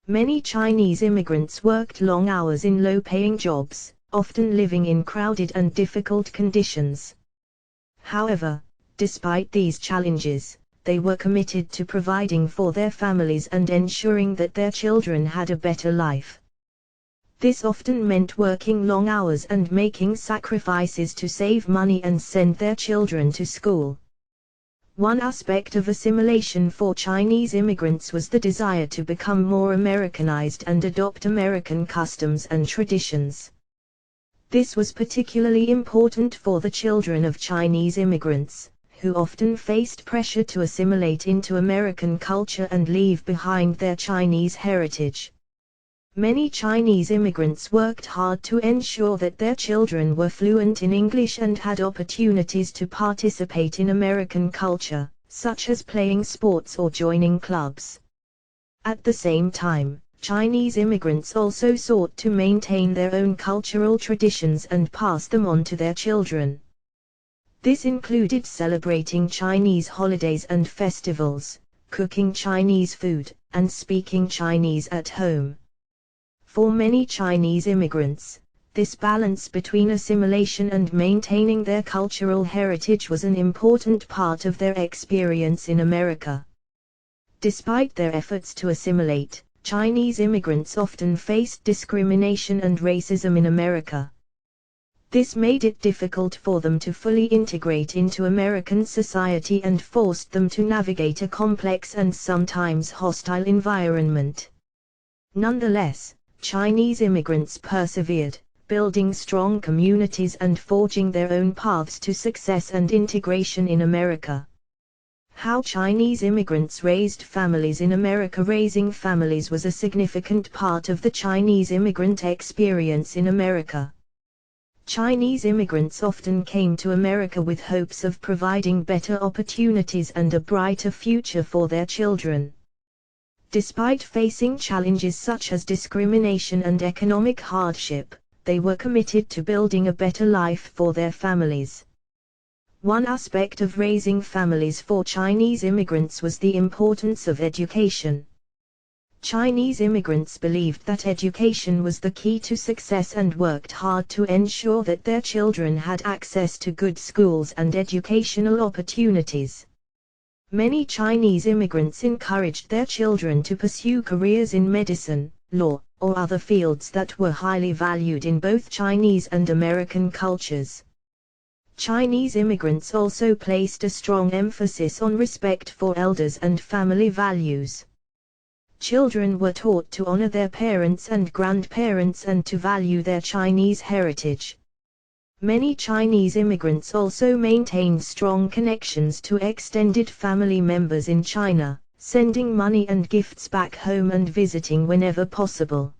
[SPEAKER 1] Many Chinese immigrants worked long hours in low-paying jobs, often living in crowded and difficult conditions. However, despite these challenges, they were committed to providing for their families and ensuring that their children had a better life. This often meant working long hours and making sacrifices to save money and send their children to school. One aspect of assimilation for Chinese immigrants was the desire to become more Americanized and adopt American customs and traditions. This was particularly important for the children of Chinese immigrants, who often faced pressure to assimilate into American culture and leave behind their Chinese heritage. Many Chinese immigrants worked hard to ensure that their children were fluent in English and had opportunities to participate in American culture, such as playing sports or joining clubs. At the same time, Chinese immigrants also sought to maintain their own cultural traditions and pass them on to their children. This included celebrating Chinese holidays and festivals, cooking Chinese food, and speaking Chinese at home. For many Chinese immigrants, this balance between assimilation and maintaining their cultural heritage was an important part of their experience in America. Despite their efforts to assimilate, Chinese immigrants often faced discrimination and racism in America. This made it difficult for them to fully integrate into American society and forced them to navigate a complex and sometimes hostile environment. Nonetheless, Chinese immigrants persevered, building strong communities and forging their own paths to success and integration in America. How Chinese immigrants raised families in America. Raising families was a significant part of the Chinese immigrant experience in America. Chinese immigrants often came to America with hopes of providing better opportunities and a brighter future for their children. Despite facing challenges such as discrimination and economic hardship, they were committed to building a better life for their families. One aspect of raising families for Chinese immigrants was the importance of education. Chinese immigrants believed that education was the key to success and worked hard to ensure that their children had access to good schools and educational opportunities. Many Chinese immigrants encouraged their children to pursue careers in medicine, law, or other fields that were highly valued in both Chinese and American cultures. Chinese immigrants also placed a strong emphasis on respect for elders and family values. Children were taught to honor their parents and grandparents and to value their Chinese heritage. Many Chinese immigrants also maintained strong connections to extended family members in China, sending money and gifts back home and visiting whenever possible.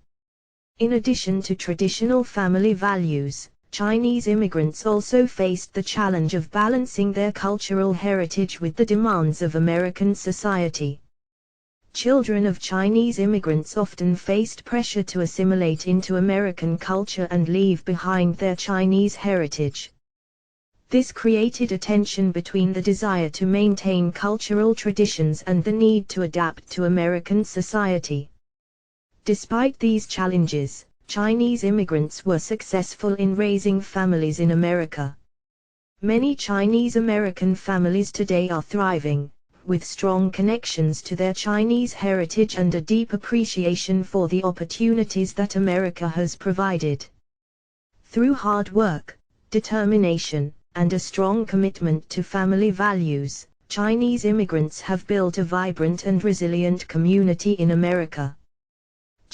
[SPEAKER 1] In addition to traditional family values, Chinese immigrants also faced the challenge of balancing their cultural heritage with the demands of American society. Children of Chinese immigrants often faced pressure to assimilate into American culture and leave behind their Chinese heritage. This created a tension between the desire to maintain cultural traditions and the need to adapt to American society. Despite these challenges, Chinese immigrants were successful in raising families in America. Many Chinese American families today are thriving, with strong connections to their Chinese heritage and a deep appreciation for the opportunities that America has provided. Through hard work, determination, and a strong commitment to family values, Chinese immigrants have built a vibrant and resilient community in America.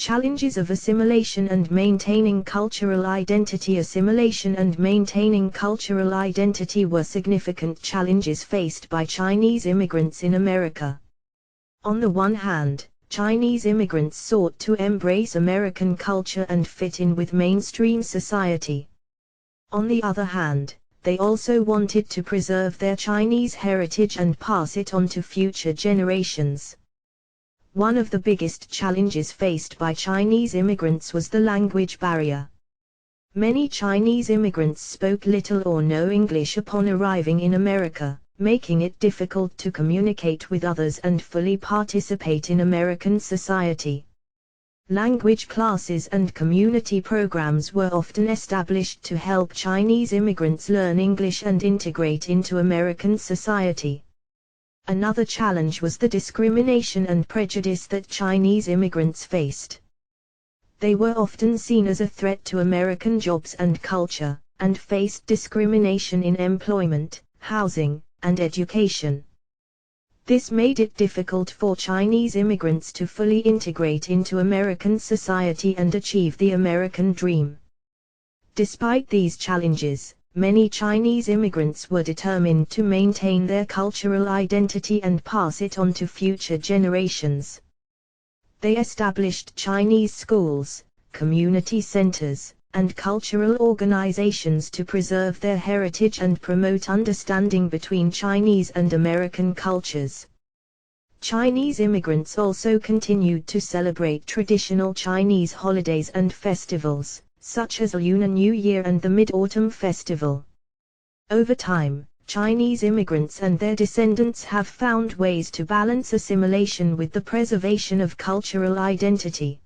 [SPEAKER 1] Challenges of assimilation and maintaining cultural identity. Assimilation and maintaining cultural identity were significant challenges faced by Chinese immigrants in America. On the one hand, Chinese immigrants sought to embrace American culture and fit in with mainstream society. On the other hand, they also wanted to preserve their Chinese heritage and pass it on to future generations. One of the biggest challenges faced by Chinese immigrants was the language barrier. Many Chinese immigrants spoke little or no English upon arriving in America, making it difficult to communicate with others and fully participate in American society. Language classes and community programs were often established to help Chinese immigrants learn English and integrate into American society. Another challenge was the discrimination and prejudice that Chinese immigrants faced. They were often seen as a threat to American jobs and culture, and faced discrimination in employment, housing, and education. This made it difficult for Chinese immigrants to fully integrate into American society and achieve the American dream. Despite these challenges, many Chinese immigrants were determined to maintain their cultural identity and pass it on to future generations. They established Chinese schools, community centers, and cultural organizations to preserve their heritage and promote understanding between Chinese and American cultures. Chinese immigrants also continued to celebrate traditional Chinese holidays and festivals, such as Lunar New Year and the Mid-Autumn Festival. Over time, Chinese immigrants and their descendants have found ways to balance assimilation with the preservation of cultural identity.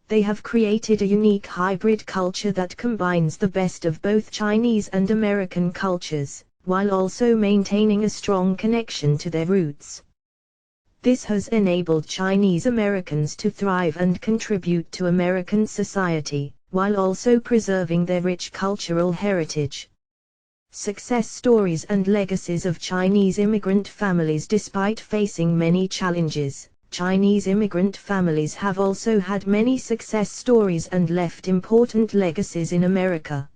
[SPEAKER 1] They have created a unique hybrid culture that combines the best of both Chinese and American cultures, while also maintaining a strong connection to their roots. This has enabled Chinese Americans to thrive and contribute to American society, while also preserving their rich cultural heritage. Success stories and legacies of Chinese immigrant families. Despite facing many challenges, Chinese immigrant families have also had many success stories and left important legacies in America.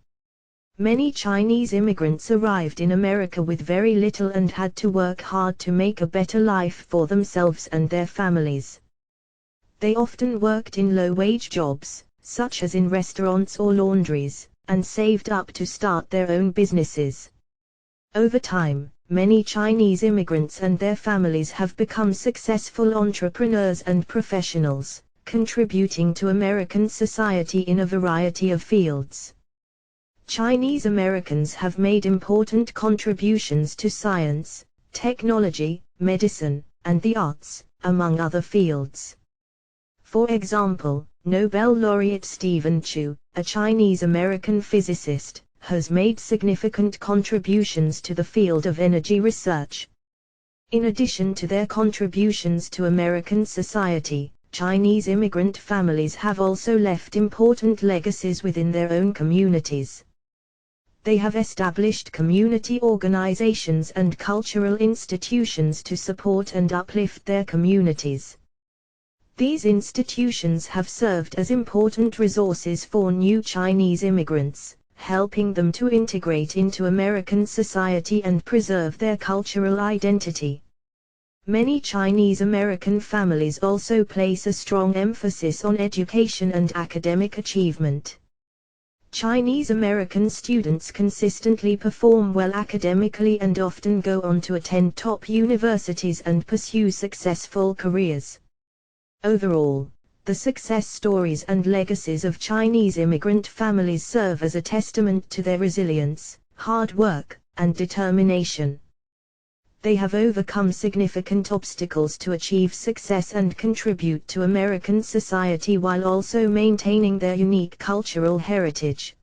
[SPEAKER 1] Many Chinese immigrants arrived in America with very little and had to work hard to make a better life for themselves and their families. They often worked in low-wage jobs, such as in restaurants or laundries, and saved up to start their own businesses. Over time, many Chinese immigrants and their families have become successful entrepreneurs and professionals, contributing to American society in a variety of fields. Chinese Americans have made important contributions to science, technology, medicine, and the arts, among other fields. For example, Nobel laureate Stephen Chu, a Chinese-American physicist, has made significant contributions to the field of energy research. In addition to their contributions to American society, Chinese immigrant families have also left important legacies within their own communities. They have established community organizations and cultural institutions to support and uplift their communities. These institutions have served as important resources for new Chinese immigrants, helping them to integrate into American society and preserve their cultural identity. Many Chinese American families also place a strong emphasis on education and academic achievement. Chinese American students consistently perform well academically and often go on to attend top universities and pursue successful careers. Overall, the success stories and legacies of Chinese immigrant families serve as a testament to their resilience, hard work, and determination. They have overcome significant obstacles to achieve success and contribute to American society while also maintaining their unique cultural heritage.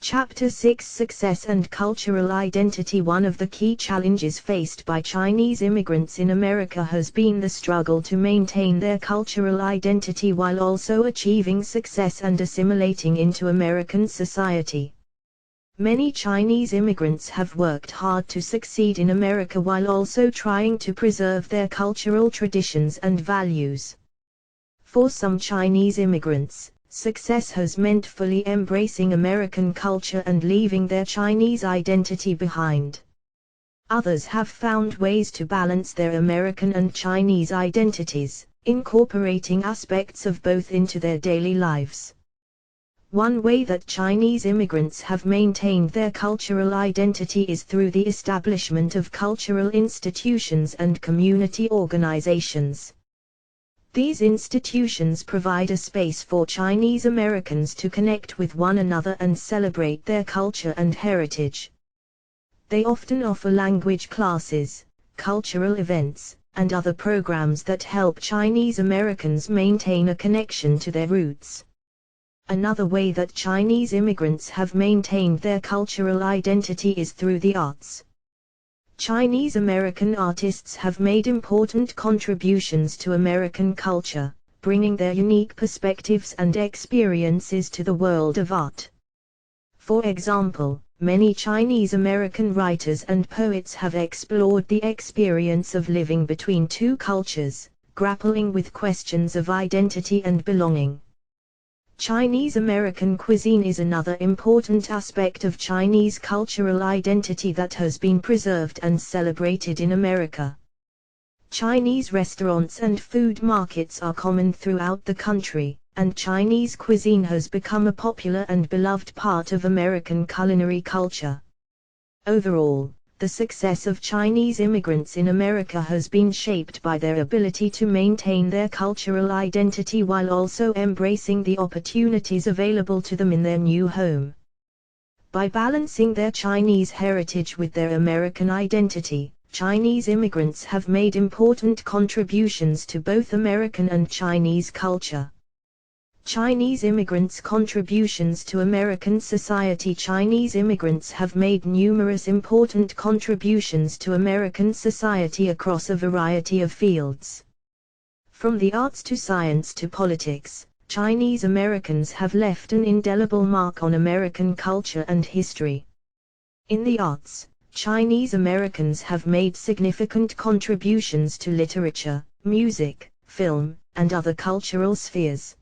[SPEAKER 1] Chapter 6: Success and Cultural Identity. One of the key challenges faced by Chinese immigrants in America has been the struggle to maintain their cultural identity while also achieving success and assimilating into American society. Many Chinese immigrants have worked hard to succeed in America while also trying to preserve their cultural traditions and values. For some Chinese immigrants, success has meant fully embracing American culture and leaving their Chinese identity behind. Others have found ways to balance their American and Chinese identities, incorporating aspects of both into their daily lives. One way that Chinese immigrants have maintained their cultural identity is through the establishment of cultural institutions and community organizations. These institutions provide a space for Chinese Americans to connect with one another and celebrate their culture and heritage. They often offer language classes, cultural events, and other programs that help Chinese Americans maintain a connection to their roots. Another way that Chinese immigrants have maintained their cultural identity is through the arts. Chinese American artists have made important contributions to American culture, bringing their unique perspectives and experiences to the world of art. For example, many Chinese American writers and poets have explored the experience of living between two cultures, grappling with questions of identity and belonging. Chinese American cuisine is another important aspect of Chinese cultural identity that has been preserved and celebrated in America. Chinese restaurants and food markets are common throughout the country, and Chinese cuisine has become a popular and beloved part of American culinary culture. Overall, the success of Chinese immigrants in America has been shaped by their ability to maintain their cultural identity while also embracing the opportunities available to them in their new home. By balancing their Chinese heritage with their American identity, Chinese immigrants have made important contributions to both American and Chinese culture. Chinese immigrants' contributions to American society. Chinese immigrants have made numerous important contributions to American society across a variety of fields. From the arts to science to politics, Chinese Americans have left an indelible mark on American culture and history. In the arts, Chinese Americans have made significant contributions to literature, music, film, and other cultural spheres.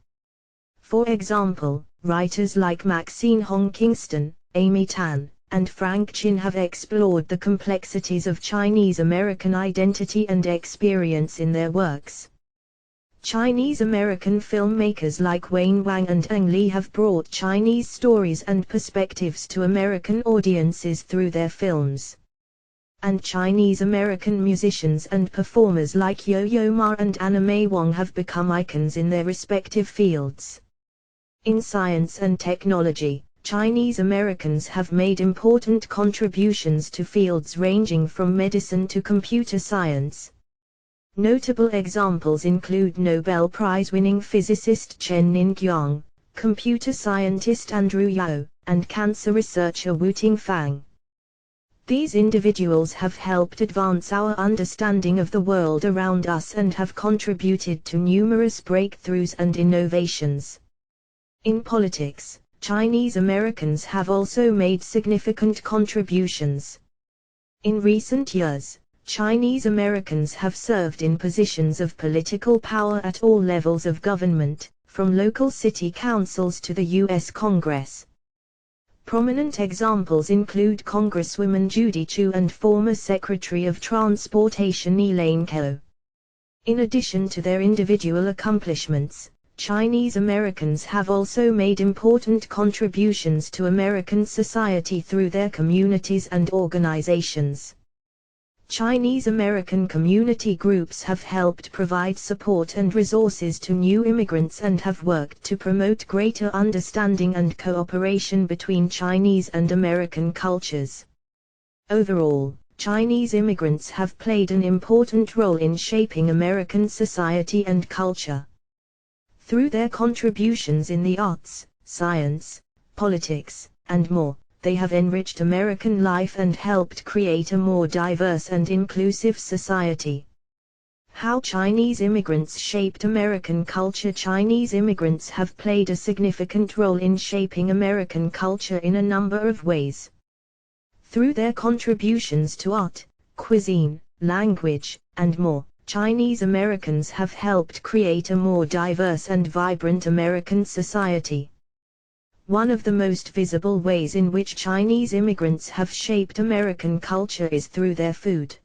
[SPEAKER 1] For example, writers like Maxine Hong Kingston, Amy Tan, and Frank Chin have explored the complexities of Chinese American identity and experience in their works. Chinese American filmmakers like Wayne Wang and Ang Lee have brought Chinese stories and perspectives to American audiences through their films. And Chinese American musicians and performers like Yo-Yo Ma and Anna May Wong have become icons in their respective fields. In science and technology, Chinese Americans have made important contributions to fields ranging from medicine to computer science. Notable examples include Nobel Prize-winning physicist Chen Ning-kyung, computer scientist Andrew Yao, and cancer researcher Wu Ting-fang. These individuals have helped advance our understanding of the world around us and have contributed to numerous breakthroughs and innovations. In politics, Chinese Americans have also made significant contributions. In recent years, Chinese Americans have served in positions of political power at all levels of government, from local city councils to the U.S. Congress. Prominent examples include Congresswoman Judy Chu and former Secretary of Transportation Elaine Chao. In addition to their individual accomplishments, Chinese Americans have also made important contributions to American society through their communities and organizations. Chinese American community groups have helped provide support and resources to new immigrants and have worked to promote greater understanding and cooperation between Chinese and American cultures. Overall, Chinese immigrants have played an important role in shaping American society and culture. Through their contributions in the arts, science, politics, and more, they have enriched American life and helped create a more diverse and inclusive society. How Chinese immigrants shaped American culture. Chinese immigrants have played a significant role in shaping American culture in a number of ways. Through their contributions to art, cuisine, language, and more, Chinese Americans have helped create a more diverse and vibrant American society. One of the most visible ways in which Chinese immigrants have shaped American culture is through their food.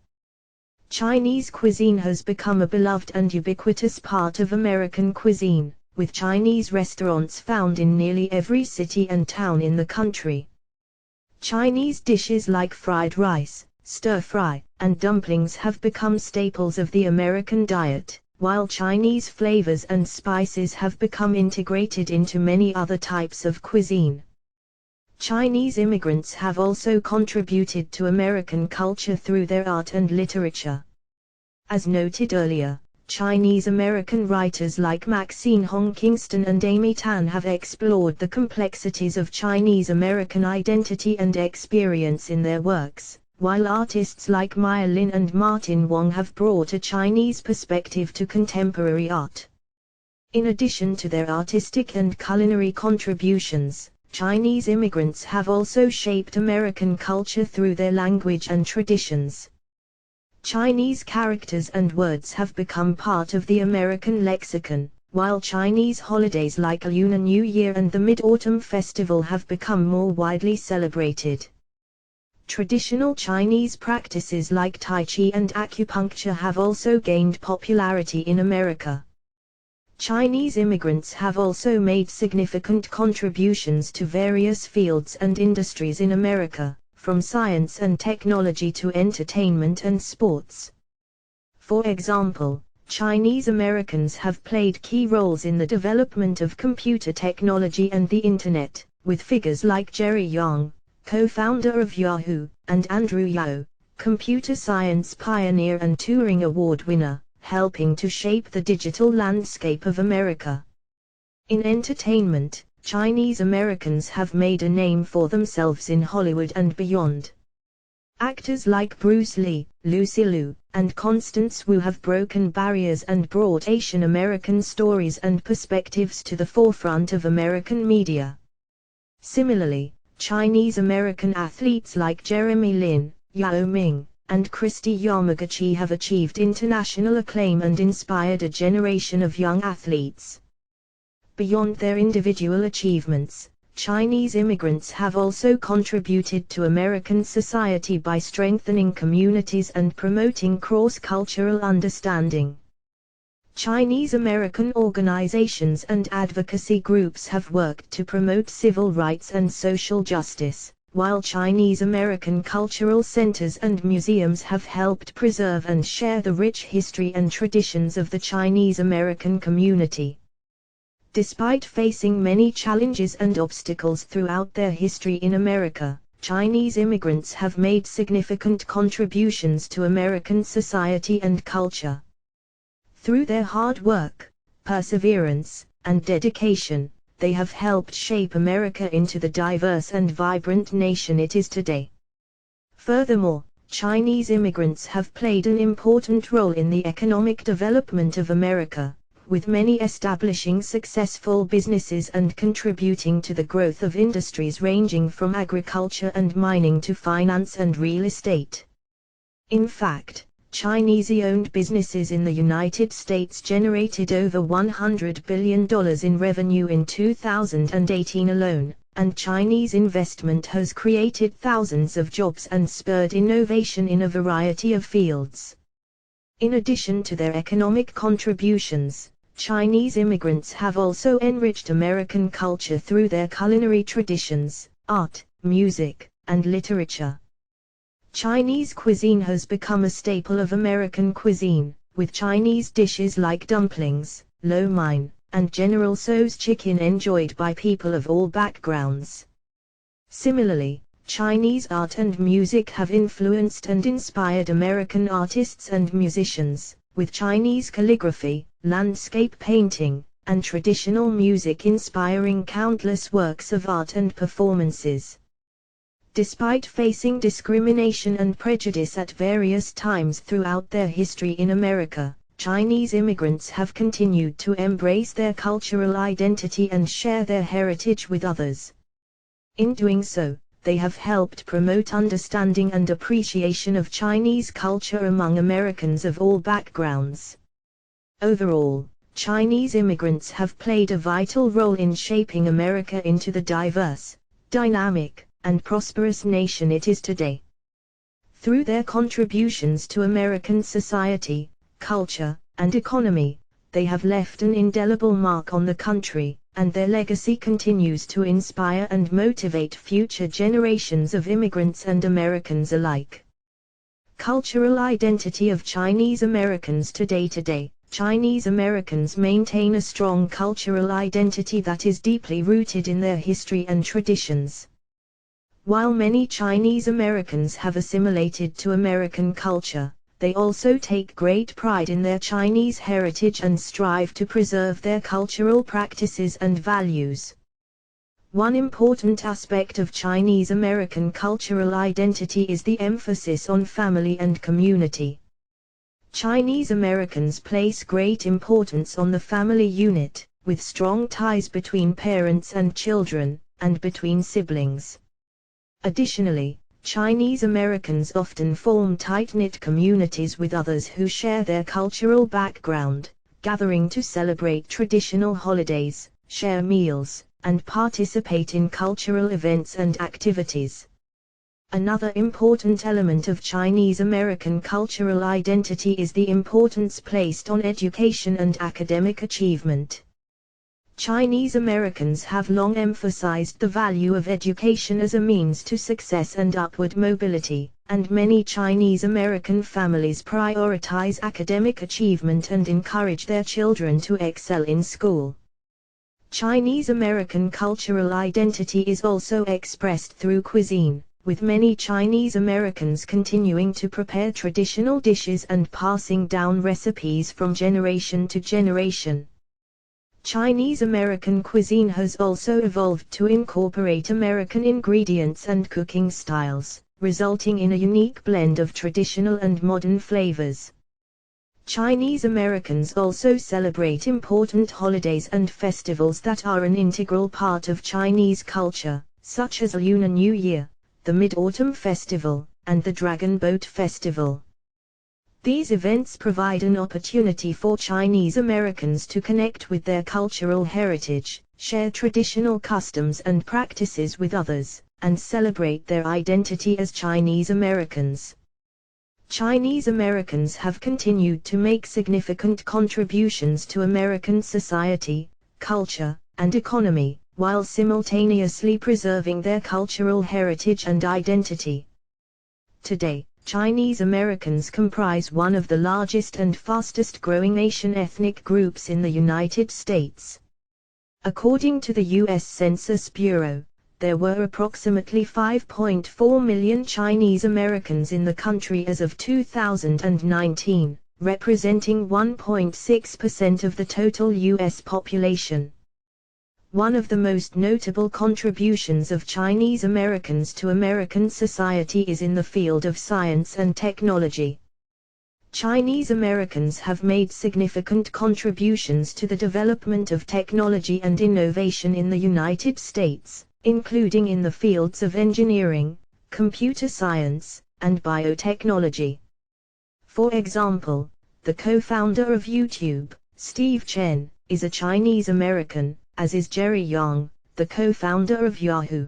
[SPEAKER 1] Chinese cuisine has become a beloved and ubiquitous part of American cuisine, with Chinese restaurants found in nearly every city and town in the country. Chinese dishes like fried rice, stir-fry, and dumplings have become staples of the American diet, while Chinese flavors and spices have become integrated into many other types of cuisine. Chinese immigrants have also contributed to American culture through their art and literature. As noted earlier, Chinese American writers like Maxine Hong Kingston and Amy Tan have explored the complexities of Chinese American identity and experience in their works, while artists like Maya Lin and Martin Wong have brought a Chinese perspective to contemporary art. In addition to their artistic and culinary contributions, Chinese immigrants have also shaped American culture through their language and traditions. Chinese characters and words have become part of the American lexicon, while Chinese holidays like Lunar New Year and the Mid-Autumn Festival have become more widely celebrated. Traditional Chinese practices like Tai Chi and acupuncture have also gained popularity in America. Chinese immigrants have also made significant contributions to various fields and industries in America, from science and technology to entertainment and sports. For example, Chinese Americans have played key roles in the development of computer technology and the Internet, with figures like Jerry Yang, co-founder of Yahoo, and Andrew Yao, computer science pioneer and Turing Award winner, helping to shape the digital landscape of America. In entertainment, Chinese Americans have made a name for themselves in Hollywood and beyond. Actors like Bruce Lee, Lucy Liu, and Constance Wu have broken barriers and brought Asian American stories and perspectives to the forefront of American media. Similarly, Chinese American athletes like Jeremy Lin, Yao Ming, and Christy Yamaguchi have achieved international acclaim and inspired a generation of young athletes. Beyond their individual achievements, Chinese immigrants have also contributed to American society by strengthening communities and promoting cross-cultural understanding. Chinese American organizations and advocacy groups have worked to promote civil rights and social justice, while Chinese American cultural centers and museums have helped preserve and share the rich history and traditions of the Chinese American community. Despite facing many challenges and obstacles throughout their history in America, Chinese immigrants have made significant contributions to American society and culture. Through their hard work, perseverance, and dedication, they have helped shape America into the diverse and vibrant nation it is today. Furthermore, Chinese immigrants have played an important role in the economic development of America, with many establishing successful businesses and contributing to the growth of industries ranging from agriculture and mining to finance and real estate. In fact, Chinese-owned businesses in the United States generated over $100 billion in revenue in 2018 alone, and Chinese investment has created thousands of jobs and spurred innovation in a variety of fields. In addition to their economic contributions, Chinese immigrants have also enriched American culture through their culinary traditions, art, music, and literature. Chinese cuisine has become a staple of American cuisine, with Chinese dishes like dumplings, lo mein, and General Tso's chicken enjoyed by people of all backgrounds. Similarly, Chinese art and music have influenced and inspired American artists and musicians, with Chinese calligraphy, landscape painting, and traditional music inspiring countless works of art and performances. Despite facing discrimination and prejudice at various times throughout their history in America, Chinese immigrants have continued to embrace their cultural identity and share their heritage with others. In doing so, they have helped promote understanding and appreciation of Chinese culture among Americans of all backgrounds. Overall, Chinese immigrants have played a vital role in shaping America into the diverse, dynamic, and prosperous nation it is today. Through their contributions to American society, culture, and economy, they have left an indelible mark on the country, and their legacy continues to inspire and motivate future generations of immigrants and Americans alike. Cultural identity of Chinese Americans today. Chinese Americans maintain a strong cultural identity that is deeply rooted in their history and traditions. While many Chinese Americans have assimilated to American culture, they also take great pride in their Chinese heritage and strive to preserve their cultural practices and values. One important aspect of Chinese American cultural identity is the emphasis on family and community. Chinese Americans place great importance on the family unit, with strong ties between parents and children, and between siblings. Additionally, Chinese Americans often form tight-knit communities with others who share their cultural background, gathering to celebrate traditional holidays, share meals, and participate in cultural events and activities. Another important element of Chinese American cultural identity is the importance placed on education and academic achievement. Chinese Americans have long emphasized the value of education as a means to success and upward mobility, and many Chinese American families prioritize academic achievement and encourage their children to excel in school. Chinese American cultural identity is also expressed through cuisine, with many Chinese Americans continuing to prepare traditional dishes and passing down recipes from generation to generation. Chinese American cuisine has also evolved to incorporate American ingredients and cooking styles, resulting in a unique blend of traditional and modern flavors. Chinese Americans also celebrate important holidays and festivals that are an integral part of Chinese culture, such as Lunar New Year, the Mid-Autumn Festival, and the Dragon Boat Festival. These events provide an opportunity for Chinese Americans to connect with their cultural heritage, share traditional customs and practices with others, and celebrate their identity as Chinese Americans. Chinese Americans have continued to make significant contributions to American society, culture, and economy, while simultaneously preserving their cultural heritage and identity. Today, Chinese Americans comprise one of the largest and fastest-growing Asian ethnic groups in the United States. According to the U.S. Census Bureau, there were approximately 5.4 million Chinese Americans in the country as of 2019, representing 1.6% of the total U.S. population. One of the most notable contributions of Chinese Americans to American society is in the field of science and technology. Chinese Americans have made significant contributions to the development of technology and innovation in the United States, including in the fields of engineering, computer science, and biotechnology. For example, the co-founder of YouTube, Steve Chen, is a Chinese American, as is Jerry Yang, the co-founder of Yahoo.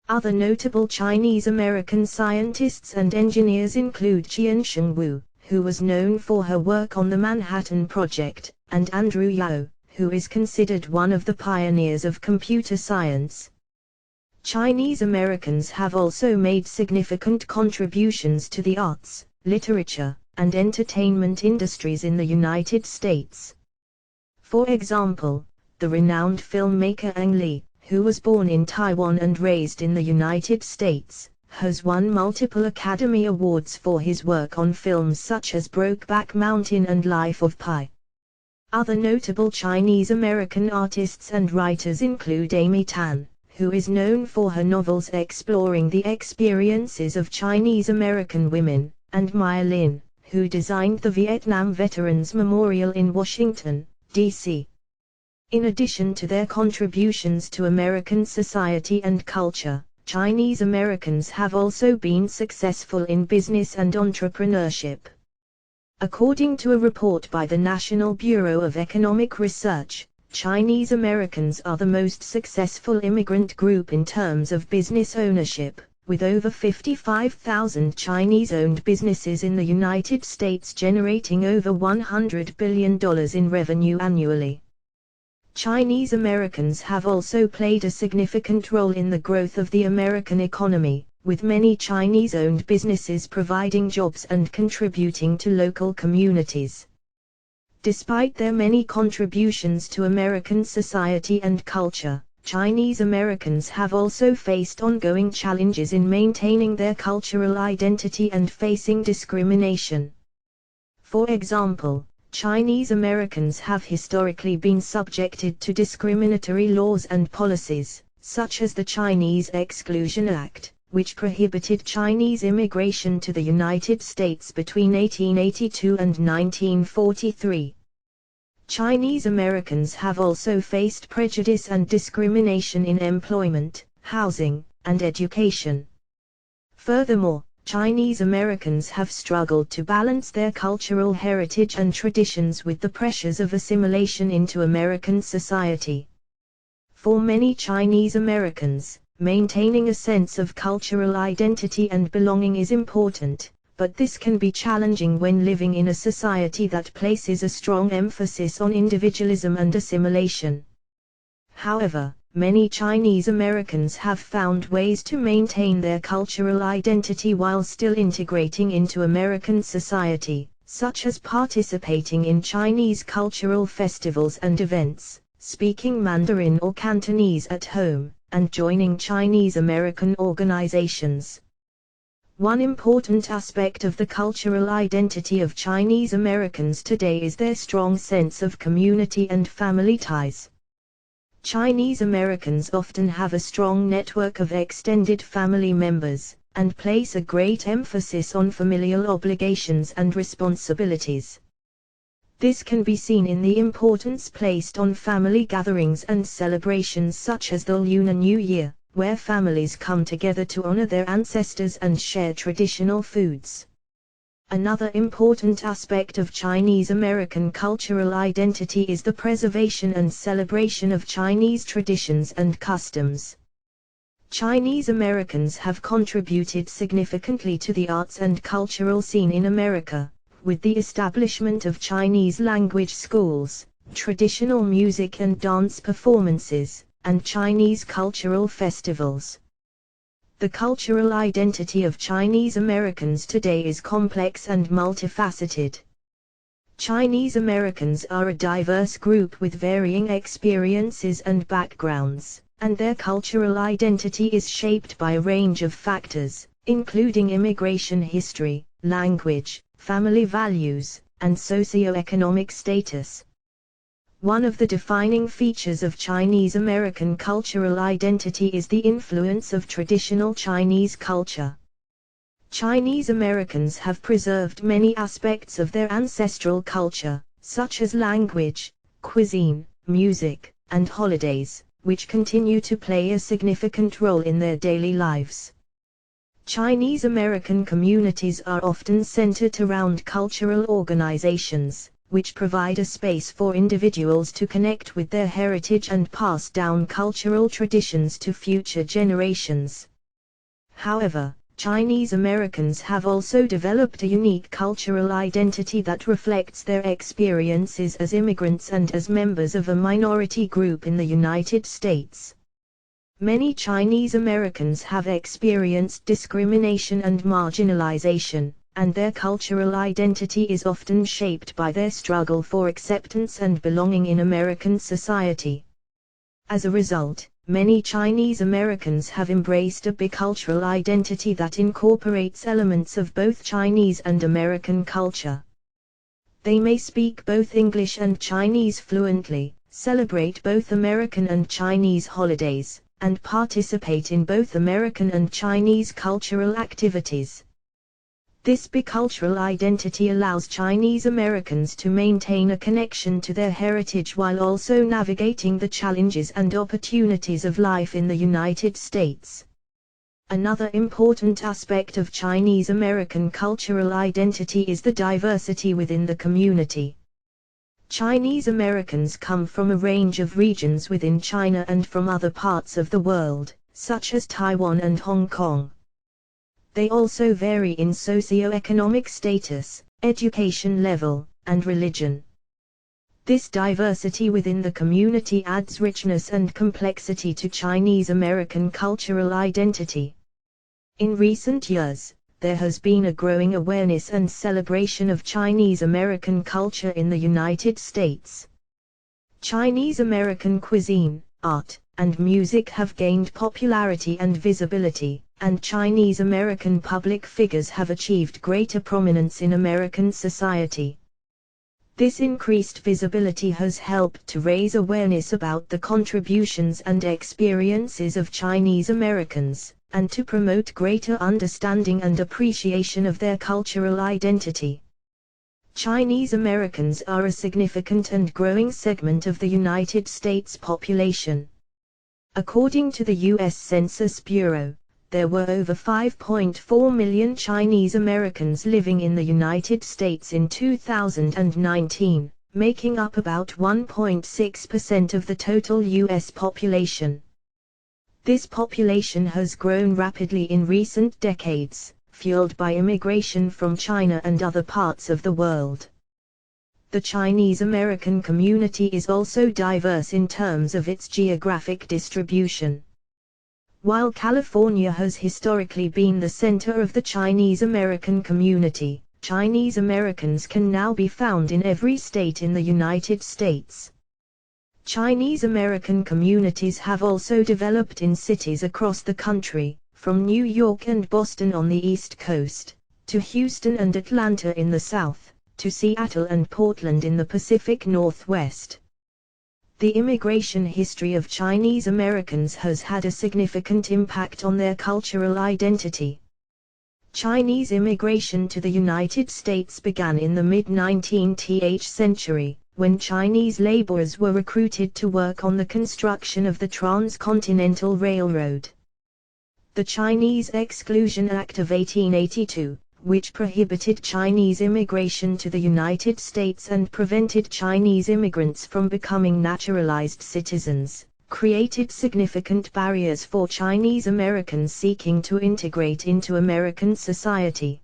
[SPEAKER 1] Other notable Chinese American scientists and engineers include Qiansheng Wu, who was known for her work on the Manhattan Project, and Andrew Yao, who is considered one of the pioneers of computer science. Chinese Americans have also made significant contributions to the arts, literature, and entertainment industries in the United States. For example, the renowned filmmaker Ang Lee, who was born in Taiwan and raised in the United States, has won multiple Academy Awards for his work on films such as Brokeback Mountain and Life of Pi. Other notable Chinese American artists and writers include Amy Tan, who is known for her novels exploring the experiences of Chinese American women, and Maya Lin, who designed the Vietnam Veterans Memorial in Washington, D.C. In addition to their contributions to American society and culture, Chinese Americans have also been successful in business and entrepreneurship. According to a report by the National Bureau of Economic Research, Chinese Americans are the most successful immigrant group in terms of business ownership, with over 55,000 Chinese-owned businesses in the United States generating over $100 billion in revenue annually. Chinese Americans have also played a significant role in the growth of the American economy, with many Chinese-owned businesses providing jobs and contributing to local communities. Despite their many contributions to American society and culture, Chinese Americans have also faced ongoing challenges in maintaining their cultural identity and facing discrimination. For example, Chinese Americans have historically been subjected to discriminatory laws and policies, such as the Chinese Exclusion Act, which prohibited Chinese immigration to the United States between 1882 and 1943. Chinese Americans have also faced prejudice and discrimination in employment, housing, and education. Furthermore, Chinese Americans have struggled to balance their cultural heritage and traditions with the pressures of assimilation into American society. For many Chinese Americans, maintaining a sense of cultural identity and belonging is important, but this can be challenging when living in a society that places a strong emphasis on individualism and assimilation. However, many Chinese Americans have found ways to maintain their cultural identity while still integrating into American society, such as participating in Chinese cultural festivals and events, speaking Mandarin or Cantonese at home, and joining Chinese American organizations. One important aspect of the cultural identity of Chinese Americans today is their strong sense of community and family ties. Chinese Americans often have a strong network of extended family members, and place a great emphasis on familial obligations and responsibilities. This can be seen in the importance placed on family gatherings and celebrations such as the Lunar New Year, where families come together to honor their ancestors and share traditional foods. Another important aspect of Chinese American cultural identity is the preservation and celebration of Chinese traditions and customs. Chinese Americans have contributed significantly to the arts and cultural scene in America, with the establishment of Chinese language schools, traditional music and dance performances, and Chinese cultural festivals. The cultural identity of Chinese Americans today is complex and multifaceted. Chinese Americans are a diverse group with varying experiences and backgrounds, and their cultural identity is shaped by a range of factors, including immigration history, language, family values, and socio-economic status. One of the defining features of Chinese American cultural identity is the influence of traditional Chinese culture. Chinese Americans have preserved many aspects of their ancestral culture, such as language, cuisine, music, and holidays, which continue to play a significant role in their daily lives. Chinese American communities are often centered around cultural organizations, which provide a space for individuals to connect with their heritage and pass down cultural traditions to future generations. However, Chinese Americans have also developed a unique cultural identity that reflects their experiences as immigrants and as members of a minority group in the United States. Many Chinese Americans have experienced discrimination and marginalization, and their cultural identity is often shaped by their struggle for acceptance and belonging in American society. As a result, many Chinese Americans have embraced a bicultural identity that incorporates elements of both Chinese and American culture. They may speak both English and Chinese fluently, celebrate both American and Chinese holidays, and participate in both American and Chinese cultural activities. This bicultural identity allows Chinese Americans to maintain a connection to their heritage while also navigating the challenges and opportunities of life in the United States. Another important aspect of Chinese American cultural identity is the diversity within the community. Chinese Americans come from a range of regions within China and from other parts of the world, such as Taiwan and Hong Kong. They also vary in socioeconomic status, education level, and religion. This diversity within the community adds richness and complexity to Chinese American cultural identity. In recent years, there has been a growing awareness and celebration of Chinese American culture in the United States. Chinese American cuisine, art, and music have gained popularity and visibility, and Chinese American public figures have achieved greater prominence in American society. This increased visibility has helped to raise awareness about the contributions and experiences of Chinese Americans, and to promote greater understanding and appreciation of their cultural identity. Chinese Americans are a significant and growing segment of the United States population. According to the U.S. Census Bureau, there were over 5.4 million Chinese Americans living in the United States in 2019, making up about 1.6% of the total U.S. population. This population has grown rapidly in recent decades, fueled by immigration from China and other parts of the world. The Chinese American community is also diverse in terms of its geographic distribution. While California has historically been the center of the Chinese American community, Chinese Americans can now be found in every state in the United States. Chinese American communities have also developed in cities across the country, from New York and Boston on the East Coast, to Houston and Atlanta in the South, to Seattle and Portland in the Pacific Northwest. The immigration history of Chinese Americans has had a significant impact on their cultural identity. Chinese immigration to the United States began in the mid-19th century, when Chinese laborers were recruited to work on the construction of the Transcontinental Railroad. The Chinese Exclusion Act of 1882, which prohibited Chinese immigration to the United States and prevented Chinese immigrants from becoming naturalized citizens, created significant barriers for Chinese Americans seeking to integrate into American society.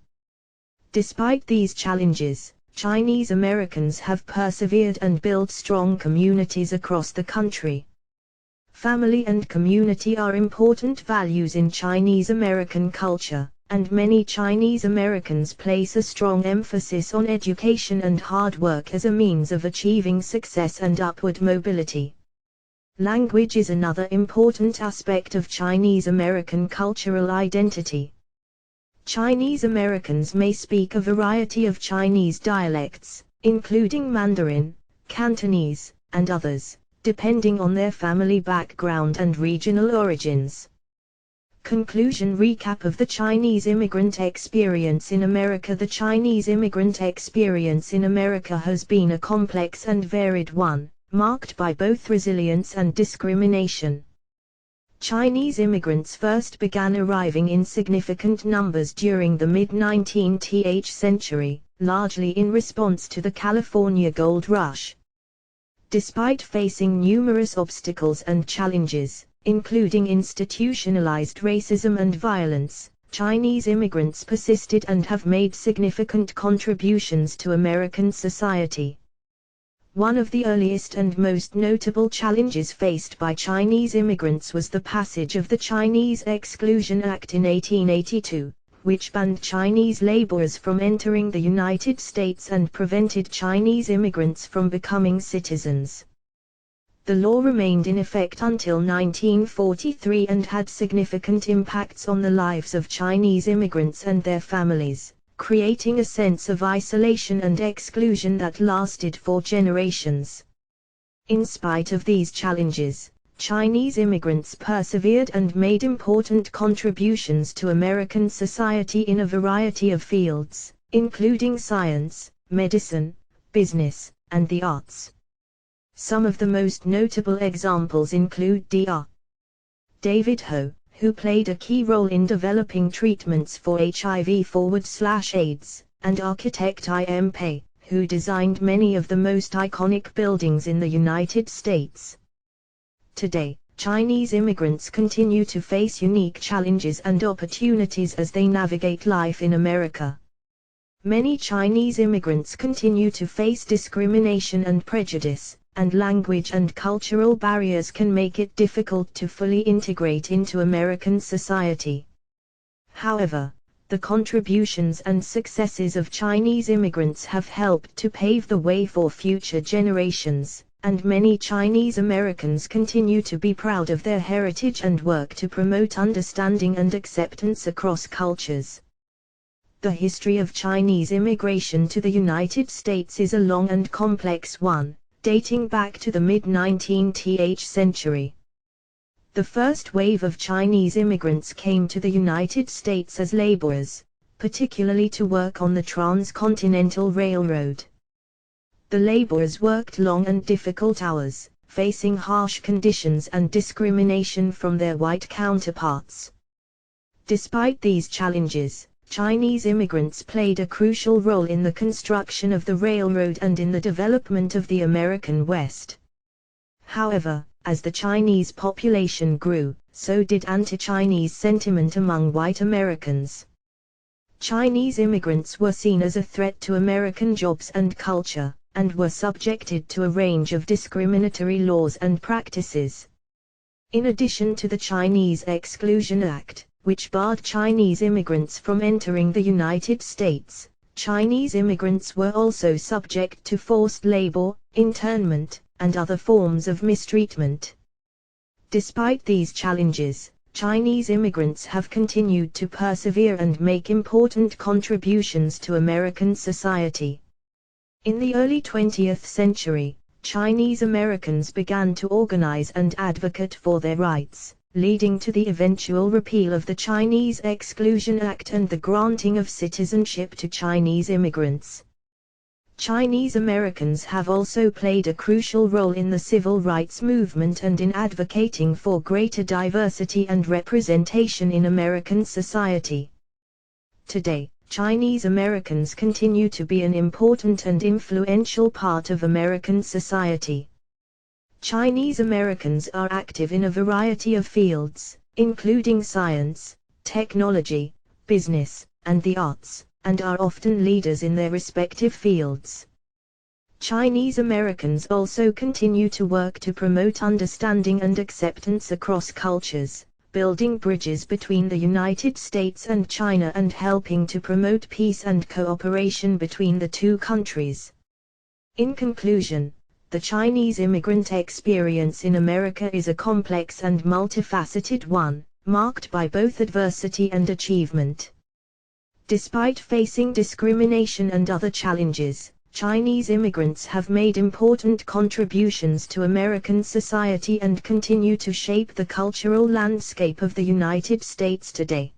[SPEAKER 1] Despite these challenges, Chinese Americans have persevered and built strong communities across the country. Family and community are important values in Chinese American culture, and many Chinese Americans place a strong emphasis on education and hard work as a means of achieving success and upward mobility. Language is another important aspect of Chinese American cultural identity. Chinese Americans may speak a variety of Chinese dialects, including Mandarin, Cantonese, and others, depending on their family background and regional origins. Conclusion recap of the Chinese immigrant experience in America. The Chinese immigrant experience in America has been a complex and varied one, marked by both resilience and discrimination. Chinese immigrants first began arriving in significant numbers during the mid-19th century, largely in response to the California Gold Rush. Despite facing numerous obstacles and challenges, including institutionalized racism and violence, Chinese immigrants persisted and have made significant contributions to American society. One of the earliest and most notable challenges faced by Chinese immigrants was the passage of the Chinese Exclusion Act in 1882, which banned Chinese laborers from entering the United States and prevented Chinese immigrants from becoming citizens. The law remained in effect until 1943 and had significant impacts on the lives of Chinese immigrants and their families, creating a sense of isolation and exclusion that lasted for generations. In spite of these challenges, Chinese immigrants persevered and made important contributions to American society in a variety of fields, including science, medicine, business, and the arts. Some of the most notable examples include Dr. David Ho, who played a key role in developing treatments for HIV/AIDS, and architect I.M. Pei, who designed many of the most iconic buildings in the United States. Today, Chinese immigrants continue to face unique challenges and opportunities as they navigate life in America. Many Chinese immigrants continue to face discrimination and prejudice, and language and cultural barriers can make it difficult to fully integrate into American society. However, the contributions and successes of Chinese immigrants have helped to pave the way for future generations, and many Chinese Americans continue to be proud of their heritage and work to promote understanding and acceptance across cultures. The history of Chinese immigration to the United States is a long and complex one, dating back to the mid-19th century. The first wave of Chinese immigrants came to the United States as laborers, particularly to work on the Transcontinental Railroad. The laborers worked long and difficult hours, facing harsh conditions and discrimination from their white counterparts. Despite these challenges, Chinese immigrants played a crucial role in the construction of the railroad and in the development of the American West. However, as the Chinese population grew, so did anti-Chinese sentiment among white Americans. Chinese immigrants were seen as a threat to American jobs and culture, and were subjected to a range of discriminatory laws and practices. In addition to the Chinese Exclusion Act, which barred Chinese immigrants from entering the United States, Chinese immigrants were also subject to forced labor, internment, and other forms of mistreatment. Despite these challenges, Chinese immigrants have continued to persevere and make important contributions to American society. In the early 20th century, Chinese Americans began to organize and advocate for their rights, leading to the eventual repeal of the Chinese Exclusion Act and the granting of citizenship to Chinese immigrants. Chinese Americans have also played a crucial role in the civil rights movement and in advocating for greater diversity and representation in American society. Today, Chinese Americans continue to be an important and influential part of American society. Chinese Americans are active in a variety of fields, including science, technology, business, and the arts, and are often leaders in their respective fields. Chinese Americans also continue to work to promote understanding and acceptance across cultures, building bridges between the United States and China and helping to promote peace and cooperation between the two countries. In conclusion, the Chinese immigrant experience in America is a complex and multifaceted one, marked by both adversity and achievement. Despite facing discrimination and other challenges, Chinese immigrants have made important contributions to American society and continue to shape the cultural landscape of the United States today.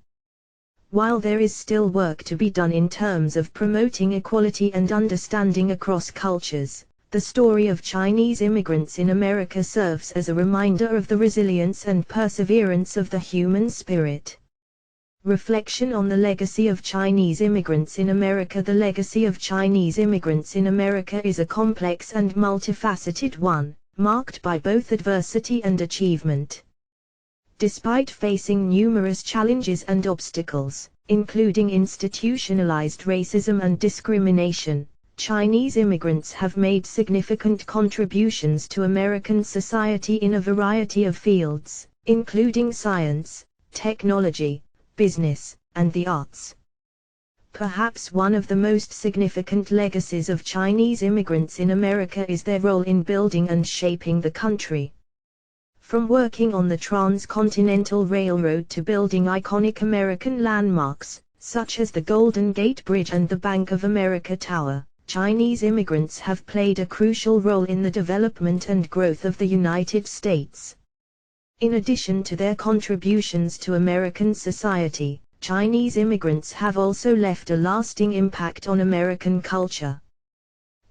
[SPEAKER 1] While there is still work to be done in terms of promoting equality and understanding across cultures, the story of Chinese immigrants in America serves as a reminder of the resilience and perseverance of the human spirit. Reflection on the legacy of Chinese immigrants in America. The legacy of Chinese immigrants in America is a complex and multifaceted one, marked by both adversity and achievement. Despite facing numerous challenges and obstacles, including institutionalized racism and discrimination, Chinese immigrants have made significant contributions to American society in a variety of fields, including science, technology, business, and the arts. Perhaps one of the most significant legacies of Chinese immigrants in America is their role in building and shaping the country. From working on the Transcontinental Railroad to building iconic American landmarks, such as the Golden Gate Bridge and the Bank of America Tower, Chinese immigrants have played a crucial role in the development and growth of the United States. In addition to their contributions to American society, Chinese immigrants have also left a lasting impact on American culture.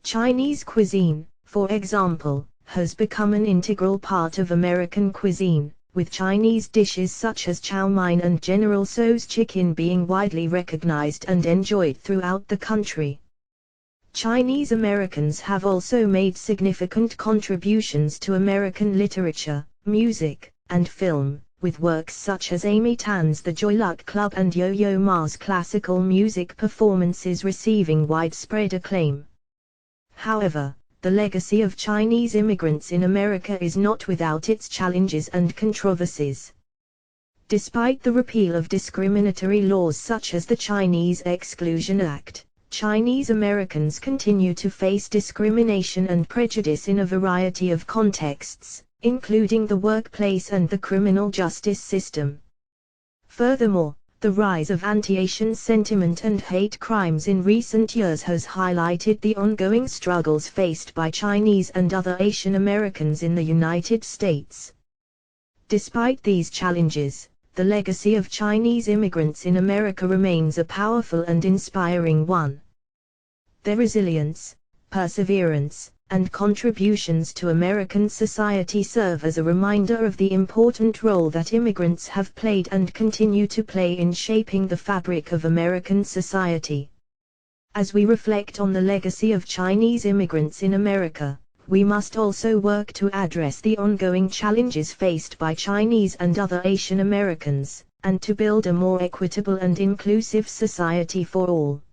[SPEAKER 1] Chinese cuisine, for example, has become an integral part of American cuisine, with Chinese dishes such as chow mein and General Tso's chicken being widely recognized and enjoyed throughout the country. Chinese Americans have also made significant contributions to American literature, music, and film, with works such as Amy Tan's The Joy Luck Club and Yo-Yo Ma's classical music performances receiving widespread acclaim. However, the legacy of Chinese immigrants in America is not without its challenges and controversies. Despite the repeal of discriminatory laws such as the Chinese Exclusion Act, Chinese Americans continue to face discrimination and prejudice in a variety of contexts, including the workplace and the criminal justice system. Furthermore, the rise of anti-Asian sentiment and hate crimes in recent years has highlighted the ongoing struggles faced by Chinese and other Asian Americans in the United States. Despite these challenges, the legacy of Chinese immigrants in America remains a powerful and inspiring one. Their resilience, perseverance, and contributions to American society serve as a reminder of the important role that immigrants have played and continue to play in shaping the fabric of American society. As we reflect on the legacy of Chinese immigrants in America, we must also work to address the ongoing challenges faced by Chinese and other Asian Americans, and to build a more equitable and inclusive society for all.